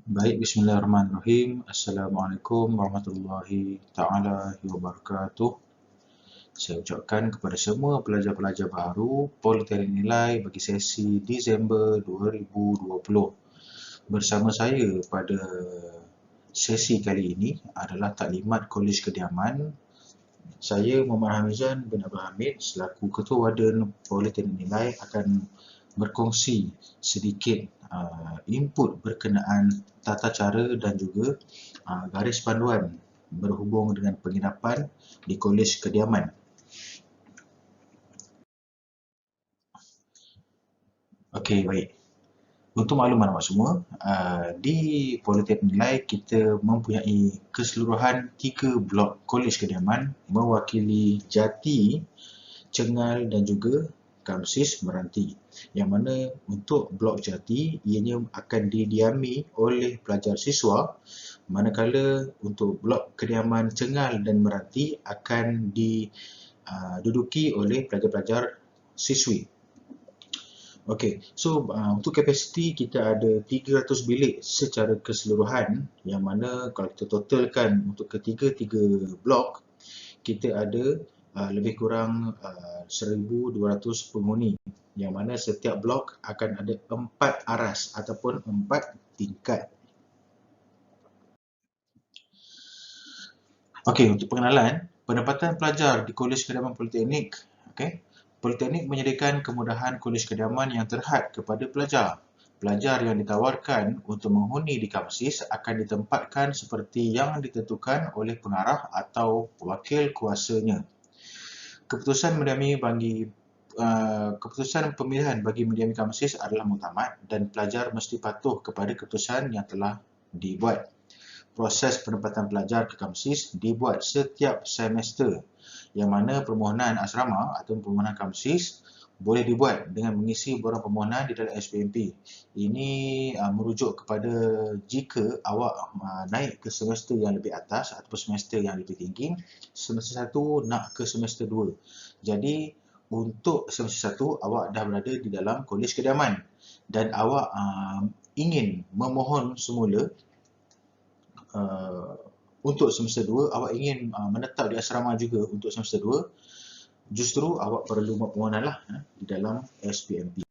Baik, bismillahirrahmanirrahim. Assalamualaikum warahmatullahi ta'ala wabarakatuh. Saya ucapkan kepada semua pelajar-pelajar baru Politeknik Nilai bagi sesi Disember 2020. Bersama saya pada sesi kali ini adalah Taklimat Kolej Kediaman. Saya Muhammad Hamizan bin Abdul Hamid selaku Ketua Warden Politeknik Nilai akan berkongsi sedikit input berkenaan tata cara dan juga garis panduan berhubung dengan penginapan di Kolej Kediaman. Okey, baik. Untuk makluman awak semua, di Politeknik Nilai kita mempunyai keseluruhan 3 blok Kolej Kediaman mewakili Jati, Cengal dan juga Kamsis Meranti. Yang mana untuk blok Jati, ianya akan didiami oleh pelajar siswa, manakala untuk blok kediaman Cengal dan Meranti akan diduduki oleh pelajar-pelajar siswi. Okey, so untuk kapasiti kita ada 300 bilik secara keseluruhan, yang mana kalau kita totalkan untuk ketiga-tiga blok, kita ada lebih kurang 1,200 penghuni, yang mana setiap blok akan ada 4 aras ataupun 4 tingkat. Okey, untuk pengenalan, pendapatan pelajar di Kolej Kediaman Politeknik. Okey, Politeknik menyediakan kemudahan kolej kediaman yang terhad kepada pelajar. Pelajar yang ditawarkan untuk menghuni di kamsis akan ditempatkan seperti yang ditentukan oleh pengarah atau wakil kuasanya. Keputusan pemilihan bagi mendiami kamsis adalah muktamad dan pelajar mesti patuh kepada keputusan yang telah dibuat. Proses penempatan pelajar ke kamsis dibuat setiap semester, yang mana permohonan asrama atau permohonan kamsis boleh dibuat dengan mengisi borang permohonan di dalam SPMP. Ini merujuk kepada jika awak naik ke semester yang lebih atas atau semester yang lebih tinggi, semester 1 nak ke semester 2. Jadi untuk semester 1 awak dah berada di dalam kolej kediaman dan awak ingin memohon semula untuk semester 2, awak ingin menetap di asrama juga untuk semester 2, justru awak perlu buat permohonan lah di dalam SPMP.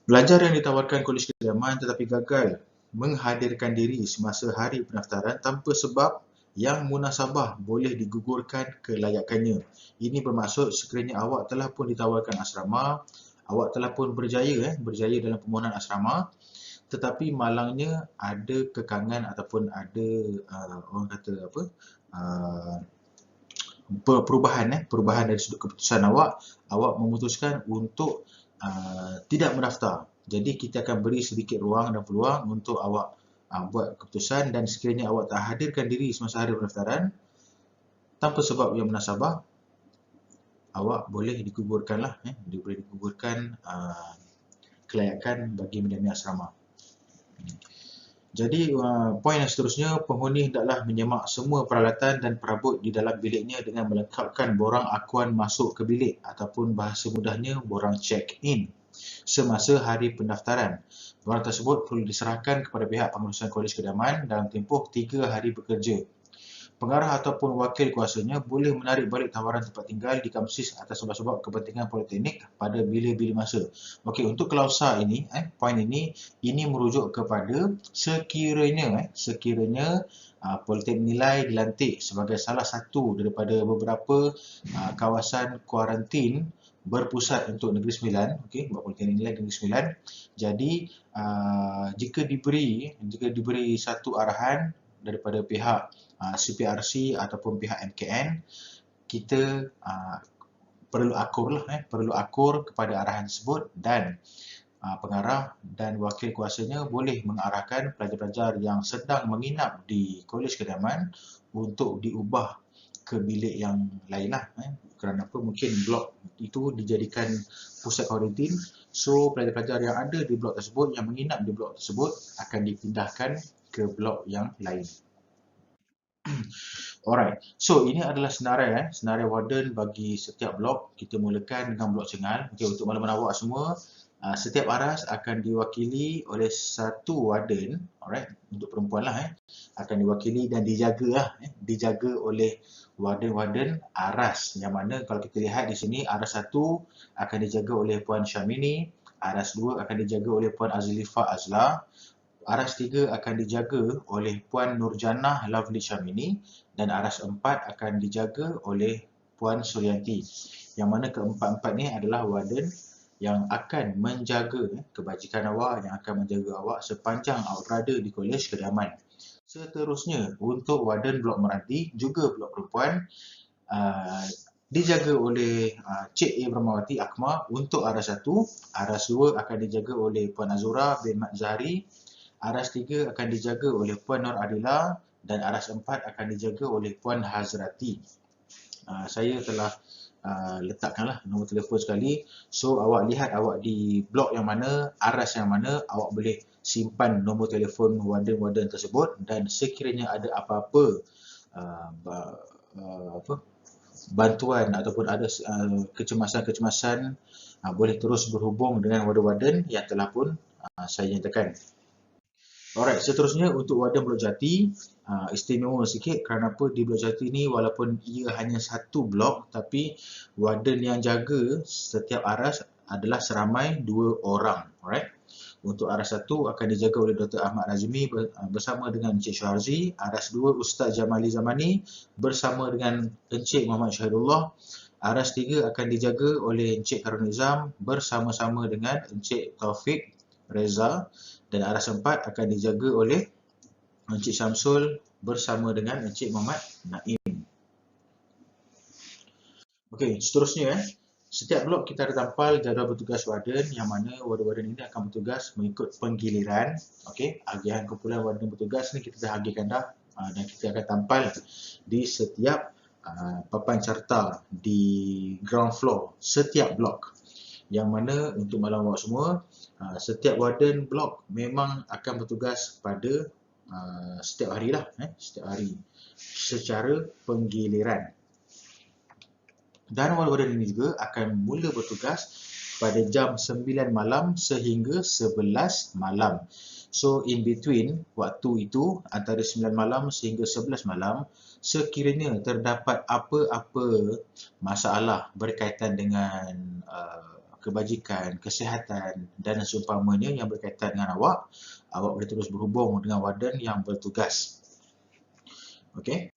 Pelajar yang ditawarkan kolej kediaman tetapi gagal menghadirkan diri semasa hari pendaftaran tanpa sebab yang munasabah boleh digugurkan kelayakannya. Ini bermaksud sekiranya awak telah pun ditawarkan asrama, awak telah pun berjaya dalam permohonan asrama, tetapi malangnya ada kekangan ataupun ada orang kata apa, perubahan dari sudut keputusan awak memutuskan untuk tidak mendaftar. Jadi kita akan beri sedikit ruang dan peluang untuk awak buat keputusan, dan sekiranya awak tak hadirkan diri semasa hari pendaftaran tanpa sebab yang munasabah, awak boleh digugurkanlah, boleh digugurkan kelayakan bagi mendiami asrama. Jadi poin yang seterusnya, penghuni hendaklah menyemak semua peralatan dan perabot di dalam biliknya dengan melengkapkan borang akuan masuk ke bilik ataupun bahasa mudahnya borang check-in semasa hari pendaftaran. Borang tersebut perlu diserahkan kepada pihak pengurusan kolej kediaman dalam tempoh 3 hari bekerja. Pengarah ataupun wakil kuasanya boleh menarik balik tawaran tempat tinggal di kamsis atas sebab-sebab kepentingan politeknik pada bila-bila masa. Okey, untuk klausa ini, poin ini merujuk kepada sekiranya Politeknik Nilai dilantik sebagai salah satu daripada beberapa kawasan kuarantin berpusat untuk Negeri Sembilan, okey, buat Politeknik Nilai Negeri Sembilan. Jadi jika diberi satu arahan daripada pihak CPRC ataupun pihak MKN, kita perlu akur kepada arahan tersebut, dan pengarah dan wakil kuasanya boleh mengarahkan pelajar-pelajar yang sedang menginap di kolej kediaman untuk diubah ke bilik yang lain lah. Kerana apa? Mungkin blok itu dijadikan pusat kuarantin, so pelajar-pelajar yang ada di blok tersebut, yang menginap di blok tersebut akan dipindahkan ke blok yang lain. Alright, so ini adalah senarai warden bagi setiap blok. Kita mulakan dengan blok Cengal. Okay, untuk makluman awak semua, Setiap aras akan diwakili oleh satu warden, alright, untuk perempuan lah, akan diwakili dan dijaga lah, dijaga oleh warden-warden aras, yang mana kalau kita lihat di sini, aras 1 akan dijaga oleh Puan Syamini, aras 2 akan dijaga oleh Puan Azlifah Azla, aras 3 akan dijaga oleh Puan Nurjanah Lovely Syamini, dan aras 4 akan dijaga oleh Puan Suryanti. Yang mana keempat-empat ni adalah warden yang akan menjaga kebajikan awak, yang akan menjaga awak sepanjang awak berada di Kolej Kediaman. Seterusnya, untuk warden blok Meranti, juga blok perempuan, dijaga oleh Cik Ibramawati Akmal untuk aras 1, aras 2 akan dijaga oleh Puan Azura bin Mat Zahari, aras 3 akan dijaga oleh Puan Nur Adila, dan aras 4 akan dijaga oleh Puan Hazrati. Saya telah letakkanlah nombor telefon sekali. So awak lihat awak di blok yang mana, aras yang mana, awak boleh simpan nombor telefon warden-warden tersebut, dan sekiranya ada apa-apa bantuan ataupun ada kecemasan-kecemasan, boleh terus berhubung dengan warden-warden yang telah pun saya nyatakan. Alright, seterusnya untuk warden Blok Jati, istimewa sikit kerana apa, di Blok Jati ni walaupun ia hanya satu blok, tapi warden yang jaga setiap aras adalah seramai 2 orang. Alright. Untuk aras 1 akan dijaga oleh Dr. Ahmad Nazmi bersama dengan Encik Syuharzi, aras 2 Ustaz Jamali Zamani bersama dengan Encik Muhammad Syahidullah, aras 3 akan dijaga oleh Encik Karun Nizam bersama-sama dengan Encik Taufik Reza, dan aras 4 akan dijaga oleh Encik Syamsul bersama dengan Encik Muhammad Naim. Okey, seterusnya setiap blok kita ada tampal jadual bertugas warden, yang mana warden-warden ini akan bertugas mengikut penggiliran. Okey, agihan kumpulan warden bertugas ni kita dah agihkan dah, dan kita akan tampal di setiap papan carta di ground floor setiap blok. Yang mana untuk malam awak semua, setiap warden blok memang akan bertugas pada setiap hari lah, setiap hari secara penggiliran. Dan warden ini juga akan mula bertugas pada jam 9 malam sehingga 11 malam. So in between waktu itu, antara 9 malam sehingga 11 malam, sekiranya terdapat apa-apa masalah berkaitan dengan kebajikan, kesihatan dan seumpamanya yang berkaitan dengan awak, awak boleh terus berhubung dengan warden yang bertugas. Okey.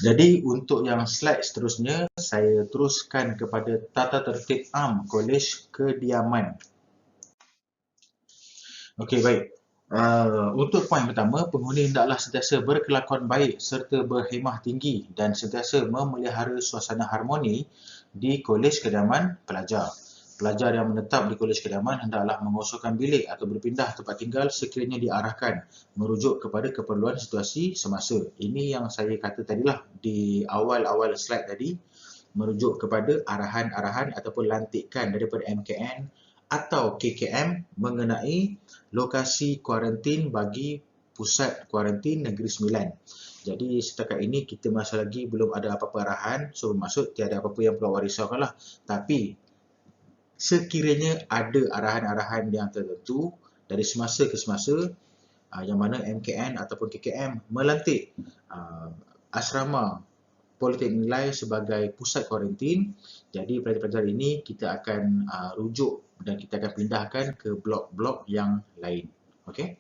Jadi untuk yang slide seterusnya, saya teruskan kepada tata tertib am Kolej Kediaman. Okey, baik. Untuk poin pertama, penghuni hendaklah sentiasa berkelakuan baik serta berhemah tinggi dan sentiasa memelihara suasana harmoni di Kolej Kediaman pelajar. Pelajar yang menetap di Kolej Kediaman hendaklah mengosongkan bilik atau berpindah tempat tinggal sekiranya diarahkan, merujuk kepada keperluan situasi semasa. Ini yang saya kata tadilah di awal-awal slide tadi, merujuk kepada arahan-arahan ataupun lantikan daripada MKN atau KKM mengenai lokasi kuarantin bagi pusat kuarantin Negeri Sembilan. Jadi setakat ini kita masih lagi belum ada apa-apa arahan, so bermaksud tiada apa-apa yang perlu awak risaukan lah. Tapi sekiranya ada arahan-arahan yang tertentu dari semasa ke semasa, yang mana MKN ataupun KKM melantik asrama Politeknik Nilai sebagai pusat kuarantin, jadi pelajar-pelajar ini kita akan rujuk dan kita akan pindahkan ke blok-blok yang lain. Okey.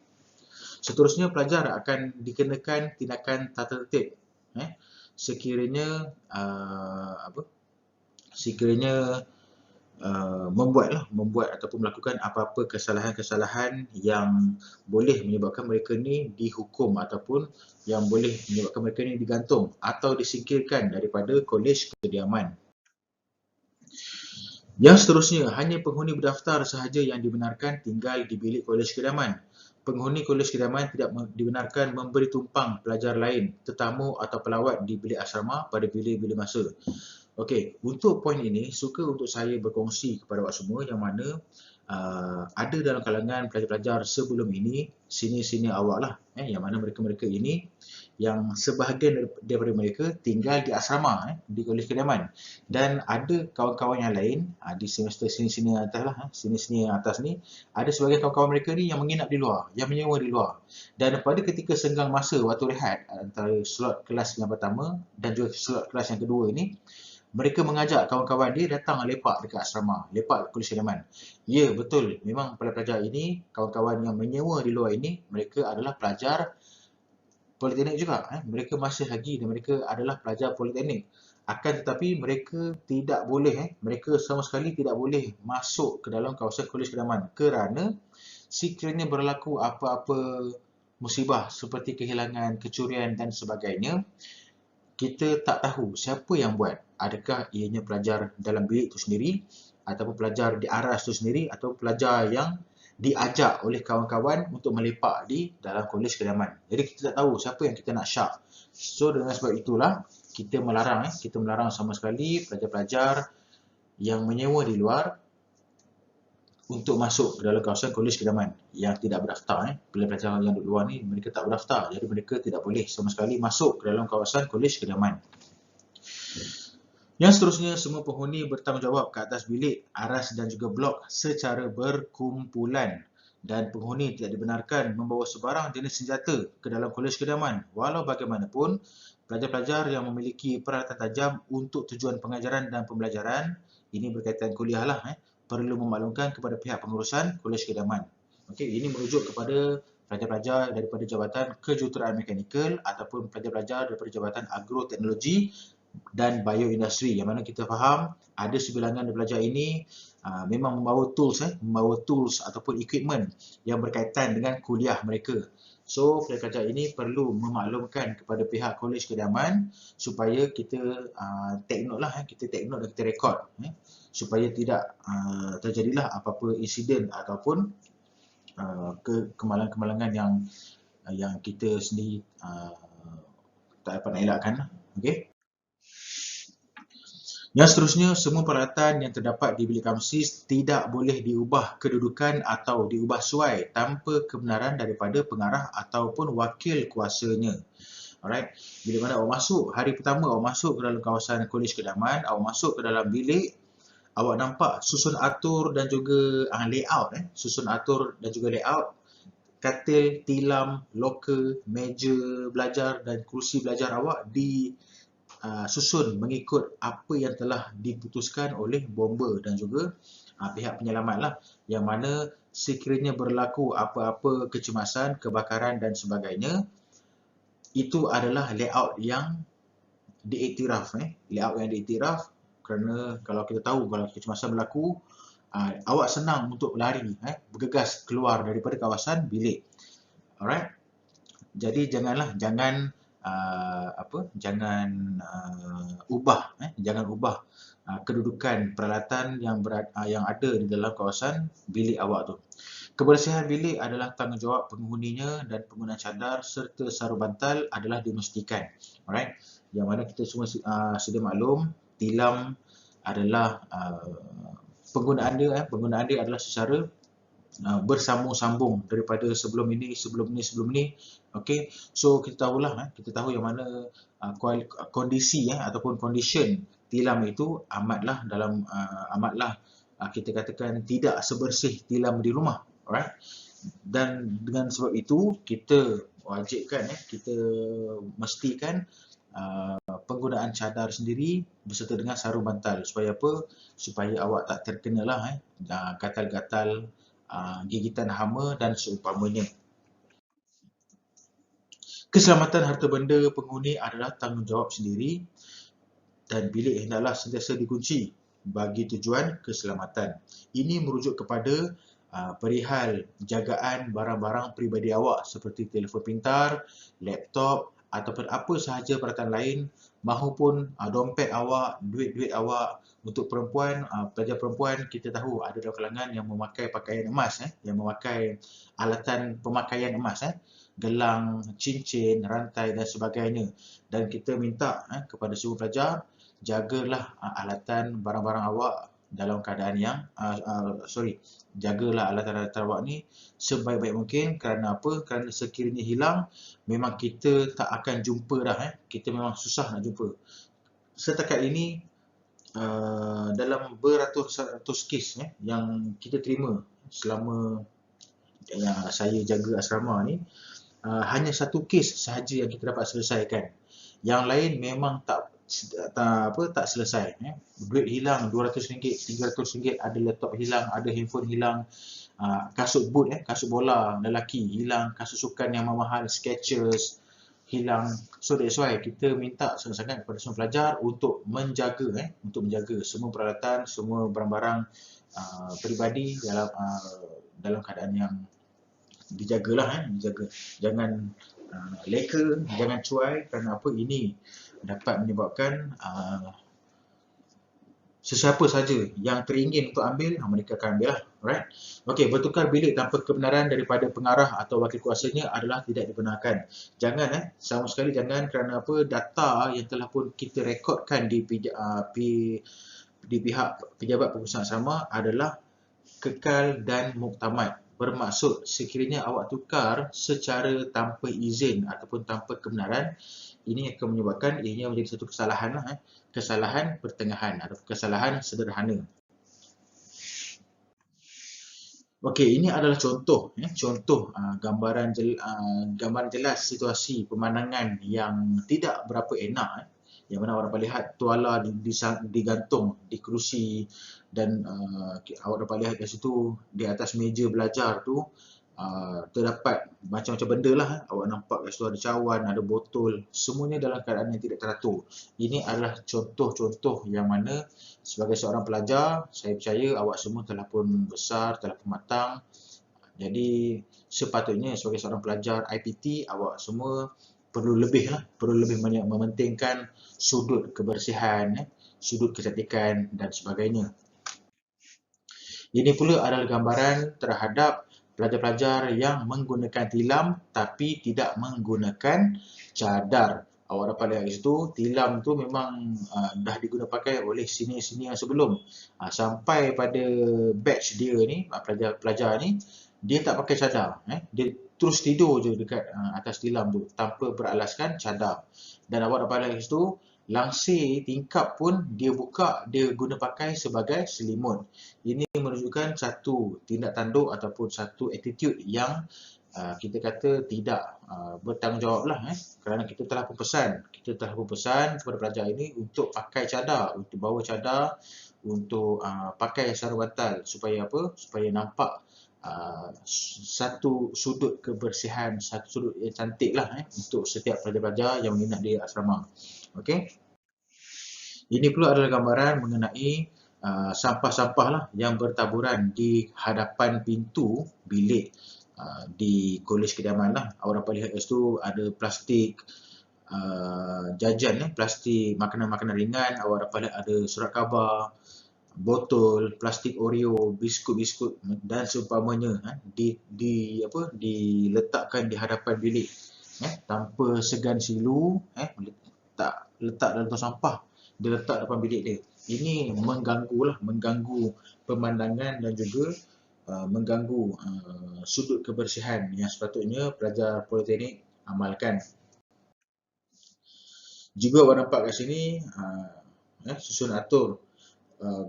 Seterusnya pelajar akan dikenakan tindakan tata tertib. Sekiranya membuat ataupun melakukan apa-apa kesalahan-kesalahan yang boleh menyebabkan mereka ni dihukum ataupun yang boleh menyebabkan mereka ni digantung atau disingkirkan daripada Kolej Kediaman. Yang seterusnya, hanya penghuni berdaftar sahaja yang dibenarkan tinggal di bilik Kolej Kediaman. Penghuni Kolej Kediaman tidak dibenarkan memberi tumpang pelajar lain, tetamu atau pelawat di bilik asrama pada bila-bila masa. Okey, untuk poin ini, suka untuk saya berkongsi kepada awak semua yang mana ada dalam kalangan pelajar-pelajar sebelum ini, senior-senior awak lah, yang mana mereka-mereka ini yang sebahagian daripada mereka tinggal di asrama di Kolej Kediaman, dan ada kawan-kawan yang lain di semester sini-sini atas lah, sini-sini atas ni, ada sebagian kawan-kawan mereka ni yang menginap di luar, yang menyewa di luar. Dan pada ketika senggang masa waktu rehat antara slot kelas yang pertama dan juga slot kelas yang kedua ini, mereka mengajak kawan-kawan dia datang lepak dekat asrama, lepak dekat Kolej Kediaman. Ya, betul. Memang pelajar ini, kawan-kawan yang menyewa di luar ini, mereka adalah pelajar politeknik juga. Mereka masih lagi dan mereka adalah pelajar politeknik. Akan tetapi mereka tidak boleh, mereka sama sekali tidak boleh masuk ke dalam kawasan Kolej Kediaman kerana sekiranya berlaku apa-apa musibah seperti kehilangan, kecurian dan sebagainya, kita tak tahu siapa yang buat. Adakah ianya pelajar dalam bilik itu sendiri, ataupun pelajar di aras itu sendiri, atau pelajar yang diajak oleh kawan-kawan untuk melepak di dalam Kolej Kediaman. Jadi kita tak tahu siapa yang kita nak syak. So dengan sebab itulah kita melarang sama sekali pelajar-pelajar yang menyewa di luar untuk masuk ke dalam kawasan Kolej Kediaman yang tidak berdaftar. Pelajar yang duduk luar ni mereka tak berdaftar, jadi mereka tidak boleh sama sekali masuk ke dalam kawasan Kolej Kediaman. Yang seterusnya, semua penghuni bertanggungjawab ke atas bilik, aras dan juga blok secara berkumpulan, dan penghuni tidak dibenarkan membawa sebarang jenis senjata ke dalam Kolej Kediaman. Walau bagaimanapun, pelajar-pelajar yang memiliki peralatan tajam untuk tujuan pengajaran dan pembelajaran, ini berkaitan kuliah lah, perlu memaklumkan kepada pihak pengurusan Kolej Kediaman. Okey, ini merujuk kepada pelajar-pelajar daripada Jabatan Kejuruteraan Mekanikal ataupun pelajar-pelajar daripada Jabatan Agroteknologi dan Bioindustri, yang mana kita faham ada sebilangan pelajar ini memang membawa tools ataupun equipment yang berkaitan dengan kuliah mereka. So pelajar ini perlu memaklumkan kepada pihak Kolej Kediaman supaya kita take note lah, kita take note dan kita rekod supaya tidak terjadilah apa-apa insiden ataupun kemalangan-kemalangan yang kita sendiri tak dapat nak elakkan. Okey. Yang seterusnya, semua peralatan yang terdapat di bilik kamsis tidak boleh diubah kedudukan atau diubah suai tanpa kebenaran daripada pengarah ataupun wakil kuasanya. Alright, bila mana awak masuk, hari pertama awak masuk ke dalam kawasan Kolej Kediaman, awak masuk ke dalam bilik, awak nampak susun atur dan juga layout, susun atur dan juga layout katil, tilam, loker, meja belajar dan kursi belajar awak susun mengikut apa yang telah diputuskan oleh bomber dan juga pihak penyelamat lah, yang mana sekiranya berlaku apa-apa kecemasan, kebakaran dan sebagainya, itu adalah layout yang diiktiraf, layout yang diiktiraf, kerana kalau kita tahu kalau kecemasan berlaku, awak senang untuk lari, bergegas keluar daripada kawasan bilik. Alright, jadi jangan ubah kedudukan peralatan yang ada di dalam kawasan bilik awak tu. Kebersihan bilik adalah tanggungjawab penghuninya dan penggunaan cadar serta sarung bantal adalah dimestikan. Alright, yang mana kita semua sedia maklum, tilam adalah penggunaan dia adalah secara bersambung-sambung daripada sebelum ini. Okey, so kita tahu yang mana kondisi ataupun condition tilam itu amatlah kita katakan tidak sebersih tilam di rumah. Alright, dan dengan sebab itu kita wajibkan, kita mestikan penggunaan cadar sendiri beserta dengan sarung bantal. Supaya apa? Supaya awak tak terkenalah gatal-gatal, gigitan hama dan seumpamanya. Keselamatan harta benda penghuni adalah tanggungjawab sendiri dan bilik hendaklah sentiasa dikunci bagi tujuan keselamatan. Ini merujuk kepada perihal jagaan barang-barang peribadi awak seperti telefon pintar, laptop ataupun apa sahaja peralatan lain, mahupun dompet awak, duit-duit awak. Untuk perempuan, pelajar perempuan, kita tahu ada dalam kalangan yang memakai pakaian emas, yang memakai alatan pemakaian emas, gelang, cincin, rantai dan sebagainya. Dan kita minta kepada semua pelajar, jagalah alatan barang-barang awak dalam keadaan yang jagalah alatan-alatan awak ni sebaik-baik mungkin. Kerana apa? Kerana sekiranya hilang, memang kita tak akan jumpa dah. Kita memang susah nak jumpa. Setakat ini, dalam beratus-ratus kes yang kita terima selama saya jaga asrama ni, hanya satu kes sahaja yang kita dapat selesaikan. Yang lain memang tak selesai. Duit hilang RM200, RM300, ada laptop hilang, ada handphone hilang, kasut boot, kasut bola lelaki hilang, kasut sukan yang mahal, Skechers hilang. So that's why kita minta sangat-sangat kepada semua pelajar untuk menjaga semua peralatan, semua barang-barang peribadi dalam keadaan yang dijagalah. Dijaga, jangan leka, jangan cuai. Kerana apa? Ini dapat menyebabkan sesiapa saja yang teringin untuk ambil, mereka akan ambil lah. Alright. Okey, bertukar bilik tanpa kebenaran daripada pengarah atau wakil kuasanya adalah tidak dibenarkan. Jangan sama sekali jangan. Kerana apa? Data yang telah pun kita rekodkan di pihak pejabat pengurusan asrama adalah kekal dan muktamad. Bermaksud sekiranya awak tukar secara tanpa izin ataupun tanpa kebenaran, ini akan menyebabkan ianya menjadi satu kesalahan kesalahan pertengahan atau kesalahan sederhana. Okey, ini adalah contoh gambaran jelas situasi pemandangan yang tidak berapa enak. Yang mana awak dapat lihat tuala digantung di kerusi dan awak dapat lihat kat situ di atas meja belajar tu terdapat macam-macam benda lah. Awak nampak kat situ ada cawan, ada botol, semuanya dalam keadaan yang tidak teratur. Ini adalah contoh-contoh yang mana sebagai seorang pelajar, saya percaya awak semua telah pun besar, telah pun matang. Jadi sepatutnya sebagai seorang pelajar IPT, awak semua perlu lebih mementingkan sudut kebersihan, sudut kecantikan dan sebagainya. Ini pula adalah gambaran terhadap pelajar-pelajar yang menggunakan tilam tapi tidak menggunakan cadar. Awak dapat lihat di situ, tilam tu memang dah digunakan pakai oleh senior-senior sebelum. Sampai pada batch dia ni, pelajar ni, dia tak pakai cadar. Dia terus tidur je dekat atas tilam tu tanpa beralaskan cadar. Dan awak dapat lihat di situ, langsir tingkap pun dia buka, dia guna pakai sebagai selimut. Ini menunjukkan satu tindak tanduk ataupun satu attitude yang kita kata tidak bertanggungjawab lah. Kerana kita telah pun pesan kepada pelajar ini untuk pakai cadar, untuk bawa cadar, untuk pakai sarung bantal supaya apa? Supaya nampak satu sudut kebersihan, satu sudut yang cantik lah untuk setiap pelajar-pelajar yang menginap di asrama. Okey. Ini pula adalah gambaran mengenai sampah-sampah lah yang bertaburan di hadapan pintu bilik di Kolej Kediaman lah. Awak dapat lihat kat situ ada plastik jajan, plastik makanan-makanan ringan. Awak dapat lihat ada surat khabar, botol, plastik Oreo, biskut-biskut dan seumpamanya diletakkan di hadapan bilik tanpa segan silu. Letak dalam tong sampah, dia letak depan bilik dia. Ini mengganggu pemandangan dan juga mengganggu sudut kebersihan yang sepatutnya pelajar politeknik amalkan. Juga awak nampak kat sini susun atur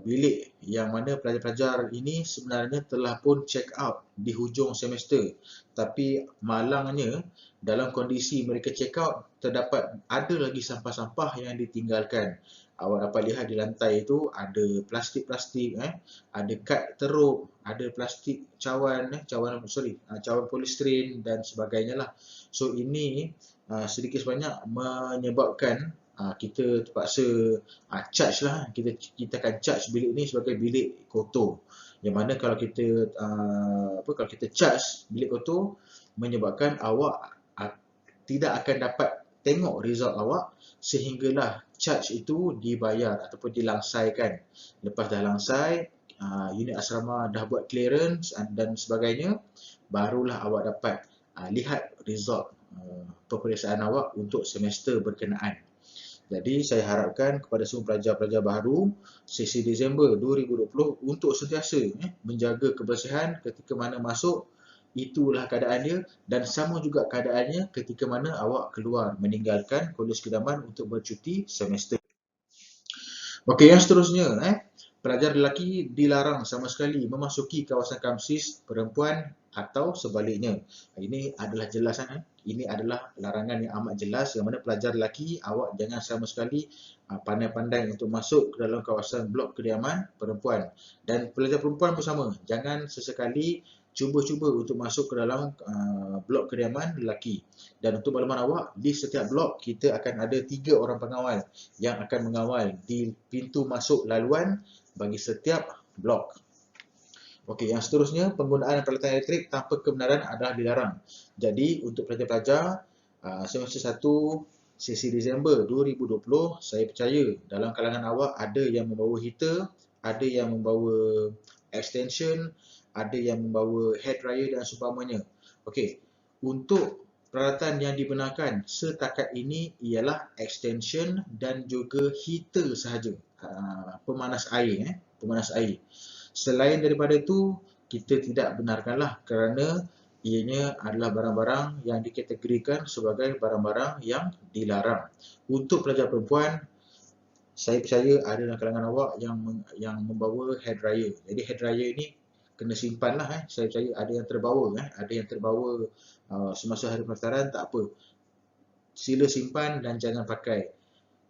bilik yang mana pelajar-pelajar ini sebenarnya telah pun check out di hujung semester. Tapi malangnya dalam kondisi mereka check out, terdapat ada lagi sampah-sampah yang ditinggalkan. Awak dapat lihat di lantai itu ada plastik-plastik, ada kad teruk, ada plastik cawan polistiren dan sebagainya lah. So ini sedikit sebanyak menyebabkan kita terpaksa charge lah. Kita akan charge bilik ni sebagai bilik kotor. Yang mana kalau kita charge bilik kotor, menyebabkan awak tidak akan dapat tengok result awak sehinggalah charge itu dibayar ataupun dilangsaikan. Lepas dah langsai, unit asrama dah buat clearance dan sebagainya, barulah awak dapat lihat result peperiksaan awak untuk semester berkenaan. Jadi saya harapkan kepada semua pelajar-pelajar baru sesi Disember 2020 untuk sentiasa menjaga kebersihan ketika mana masuk, itulah keadaan dia, dan sama juga keadaannya ketika mana awak keluar meninggalkan Kolej Kedaman untuk bercuti semester. Okey, yang seterusnya, pelajar lelaki dilarang sama sekali memasuki kawasan kamsis perempuan atau sebaliknya. Ini adalah jelas, ini adalah larangan yang amat jelas yang mana pelajar lelaki awak jangan sama sekali pandai-pandai untuk masuk ke dalam kawasan blok kediaman perempuan. Dan pelajar perempuan pun sama, jangan sesekali cuba-cuba untuk masuk ke dalam blok kediaman lelaki. Dan untuk makluman awak, di setiap blok kita akan ada 3 orang pengawal yang akan mengawal di pintu masuk laluan bagi setiap blok. Okey, yang seterusnya, penggunaan peralatan elektrik tanpa kebenaran adalah dilarang. Jadi, untuk pelajar-pelajar semester 1 sesi Disember 2020, saya percaya dalam kalangan awak ada yang membawa heater, ada yang membawa extension, ada yang membawa hair dryer dan seumpamanya. Okey, untuk peralatan yang dibenarkan setakat ini ialah extension dan juga heater sahaja. Pemanas air, pemanas air. Selain daripada itu, kita tidak benarkanlah kerana ianya adalah barang-barang yang dikategorikan sebagai barang-barang yang dilarang. Untuk pelajar perempuan, saya percaya ada dalam kalangan awak yang membawa hair dryer. Jadi hair dryer ini kena simpan lah. Saya percaya ada yang terbawa. Ada yang terbawa semasa hari pendaftaran, tak apa. Sila simpan dan jangan pakai.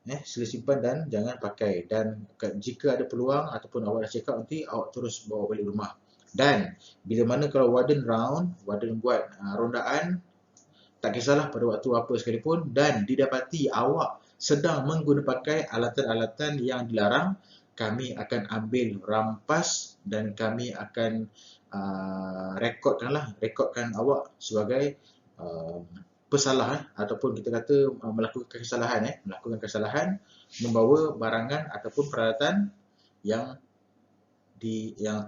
Sila simpan dan jangan pakai. Dan jika ada peluang ataupun awak dah check out nanti, awak terus bawa balik rumah. Dan bila mana kalau warden buat rondaan, tak kisahlah pada waktu apa sekalipun, dan didapati awak sedang menggunakan alatan-alatan yang dilarang, kami akan ambil rampas dan kami akan rekodkan awak sebagai pesalah ataupun kita kata melakukan kesalahan membawa barangan ataupun peralatan yang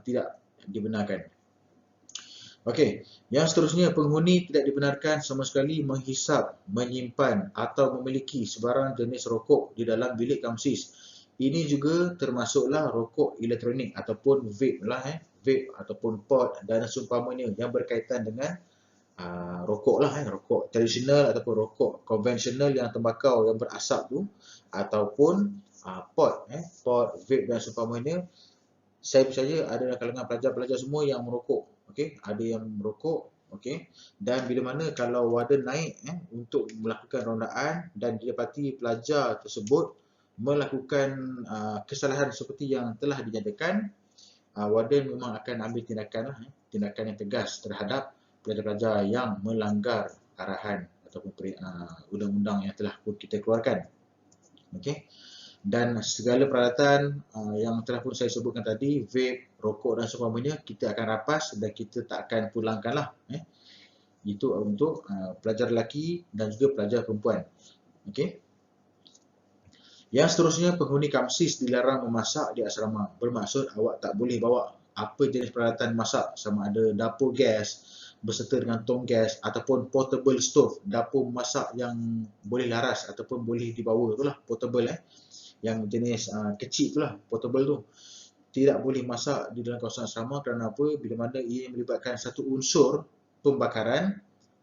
tidak dibenarkan. Okey, yang seterusnya, penghuni tidak dibenarkan sama sekali menghisap, menyimpan atau memiliki sebarang jenis rokok di dalam bilik kamsis. Ini juga termasuklah rokok elektronik ataupun vape vape ataupun pod dan seumpamanya yang berkaitan dengan rokok rokok tradisional ataupun rokok konvensional yang tembakau yang berasap tu, ataupun pod, vape dan seumpamanya. Saya percaya ada dalam kalangan pelajar-pelajar semua yang merokok. Okey, ada yang merokok. Okey, dan bila mana kalau warden naik untuk melakukan rondaan dan didapati pelajar tersebut melakukan kesalahan seperti yang telah dinyatakan, warden memang akan ambil tindakan yang tegas terhadap pelajar-pelajar yang melanggar arahan ataupun undang-undang yang telah kita keluarkan. Okey. Dan segala peralatan yang telah pun saya sebutkan tadi, vape, rokok dan seumpamanya, kita akan rapas dan kita tak akan pulangkanlah. Itu untuk pelajar lelaki dan juga pelajar perempuan. Okey. Yang seterusnya, penghuni kamsis dilarang memasak di asrama. Bermaksud awak tak boleh bawa apa jenis peralatan masak, sama ada dapur gas berserta dengan tong gas ataupun portable stove, dapur masak yang boleh laras ataupun boleh dibawa, itulah portable yang jenis kecil tu lah, portable tu. Tidak boleh masak di dalam kawasan asrama kerana apa? Bila mana ia melibatkan satu unsur pembakaran,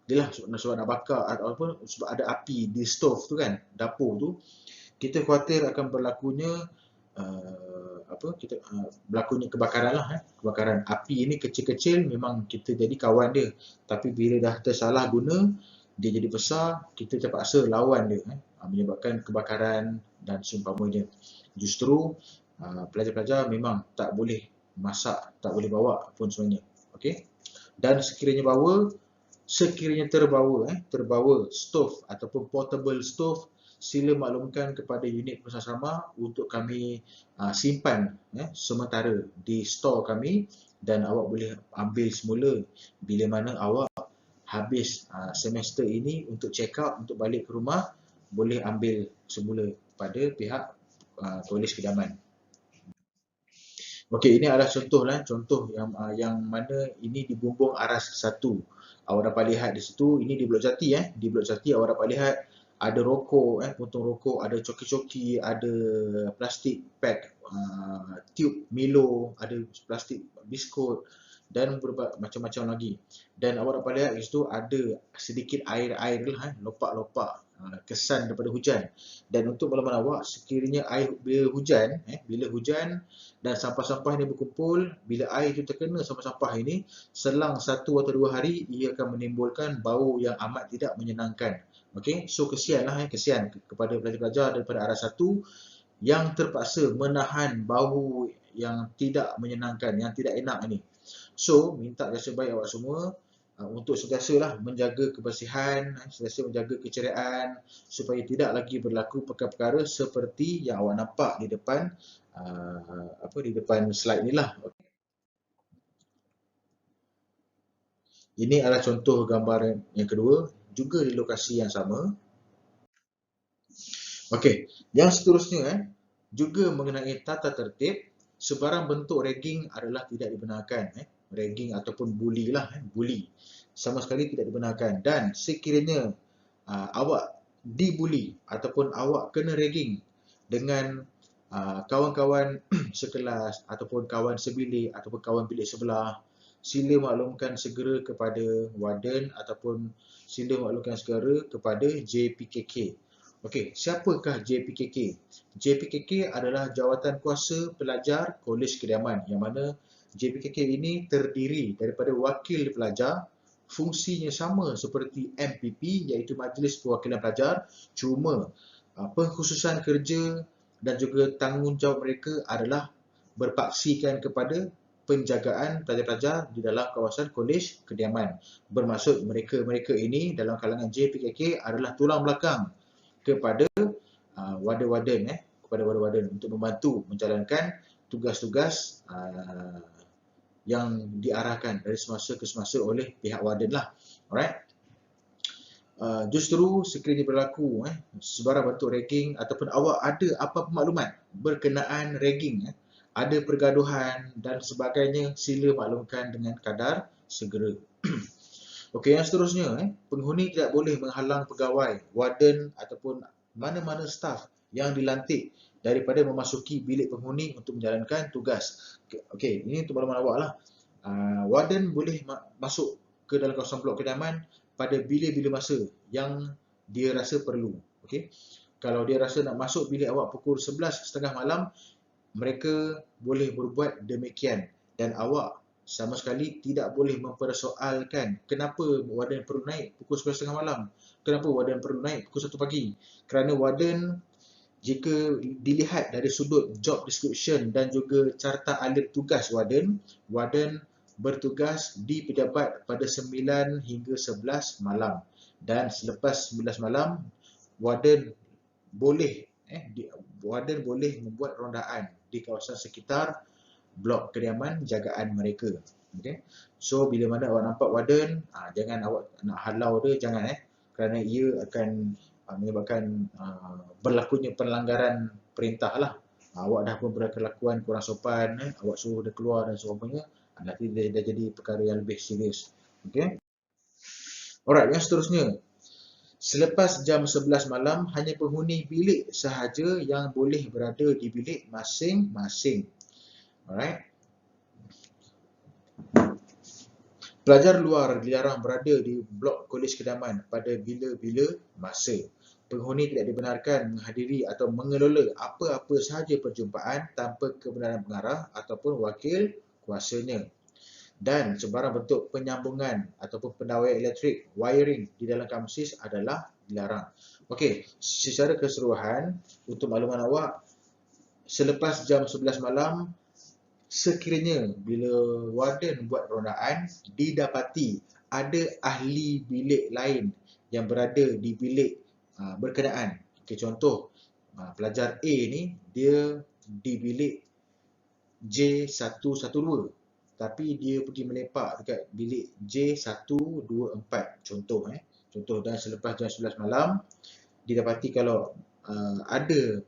dia lah sebab nak bakar ataupun sebab ada api di stove tu kan, dapur tu, kita khawatir akan berlakunya berlakunya kebakaran kebakaran. Api ini kecil-kecil memang kita jadi kawan dia, tapi bila dah tersalah guna, dia jadi besar, kita terpaksa lawan dia, menyebabkan kebakaran dan seumpamanya. Justru pelajar-pelajar memang tak boleh masak, tak boleh bawa pun sebenarnya. Okey. Dan sekiranya terbawa stove ataupun portable stove, sila maklumkan kepada unit pengurusan asrama untuk kami simpan sementara di store kami, dan awak boleh ambil semula bila mana awak habis semester ini untuk check out, untuk balik ke rumah, boleh ambil semula pada pihak Kolej Kedaman. Okey, ini adalah contoh yang mana ini di Bumbung Aras 1. Awak dapat lihat di situ, ini di Blok Jati Di Blok Jati awak dapat lihat ada rokok, potong rokok, ada coki-coki, ada plastik pack, tube Milo, ada plastik biskut dan berbagai macam-macam lagi. Dan awak dapat lihat di situ ada sedikit air-air lah, lopak-lopak kesan daripada hujan. Dan untuk makluman awak, sekiranya air bila hujan dan sampah-sampah ini berkumpul, bila air itu terkena sampah-sampah ini, selang 1 atau 2 hari, ia akan menimbulkan bau yang amat tidak menyenangkan. Okey, so kesianlah kesian kepada pelajar-pelajar daripada arah 1 yang terpaksa menahan bau yang tidak menyenangkan, yang tidak enak ini. So, minta rasa baik awak semua untuk sentiasalah menjaga kebersihan, sentiasa menjaga keceriaan supaya tidak lagi berlaku perkara-perkara seperti yang awak nampak di depan di depan slide ni lah. Ini adalah contoh gambar yang kedua, juga di lokasi yang sama. Okey, yang seterusnya juga mengenai tata tertib, sebarang bentuk ragging adalah tidak dibenarkan. Ragging ataupun bully lah, bully. Sama sekali tidak dibenarkan. Dan sekiranya awak dibuli ataupun awak kena ragging dengan kawan-kawan sekelas ataupun kawan sebilik ataupun kawan bilik sebelah, sila maklumkan segera kepada warden ataupun sila maklumkan segera kepada JPKK. Okey, siapakah JPKK? JPKK adalah Jawatan Kuasa Pelajar Kolej Kediaman, yang mana JPKK ini terdiri daripada wakil pelajar. Fungsinya sama seperti MPP, iaitu Majlis Perwakilan Pelajar, cuma pengkhususan kerja dan juga tanggungjawab mereka adalah berpaksikan kepada penjagaan pelajar-pelajar di dalam kawasan Kolej Kediaman. Bermaksud mereka-mereka ini dalam kalangan JPKK adalah tulang belakang kepada warden-warden untuk membantu menjalankan tugas-tugas yang diarahkan dari semasa ke semasa oleh pihak warden lah. Alright. Justru sekiranya berlaku sebarang bentuk ragging ataupun awak ada apa-apa maklumat berkenaan ragging, ada pergaduhan dan sebagainya, sila maklumkan dengan kadar segera. Okey, yang seterusnya, penghuni tidak boleh menghalang pegawai, warden ataupun mana-mana staf yang dilantik daripada memasuki bilik penghuni untuk menjalankan tugas. Okey, ini untuk makluman awak lah. Warden boleh masuk ke dalam kawasan blok kediaman pada bila-bila masa yang dia rasa perlu. Okey, kalau dia rasa nak masuk bilik awak pukul 11.30 malam, mereka boleh berbuat demikian dan awak sama sekali tidak boleh mempersoalkan kenapa warden perlu naik pukul 11.30 malam, kenapa warden perlu naik pukul 1 pagi. Kerana warden, jika dilihat dari sudut job description dan juga carta alih tugas warden bertugas di pejabat pada 9 hingga 11 malam. Dan selepas 11 malam, warden boleh membuat rondaan di kawasan sekitar blok kediaman jagaan mereka. Okay. So bila mana awak nampak warden, jangan awak nak halau dia, jangan kerana ia akan menyebabkan berlakunya pelanggaran perintah lah. Awak dah pun berkelakuan kurang sopan, awak suruh dia keluar dan sebagainya, nanti dia dah jadi perkara yang lebih serius. Okay. Alright, yang seterusnya, selepas jam 11 malam, hanya penghuni bilik sahaja yang boleh berada di bilik masing-masing. Alright. Pelajar luar dilarang berada di blok Kolej Kediaman pada bila-bila masa. Penghuni tidak dibenarkan menghadiri atau mengelola apa-apa sahaja perjumpaan tanpa kebenaran pengarah ataupun wakil kuasanya. Dan sebarang bentuk penyambungan ataupun pendawaian elektrik, wiring di dalam kamsis adalah dilarang. Okey, secara keseluruhan, untuk makluman awak, selepas jam 11 malam, sekiranya bila warden buat rondaan, didapati ada ahli bilik lain yang berada di bilik berkenaan. Okay, contoh, pelajar A ni, dia di bilik J112, tapi dia pergi melepak dekat bilik J124, contoh. Contoh, dan selepas jam 11 malam, didapati kalau ada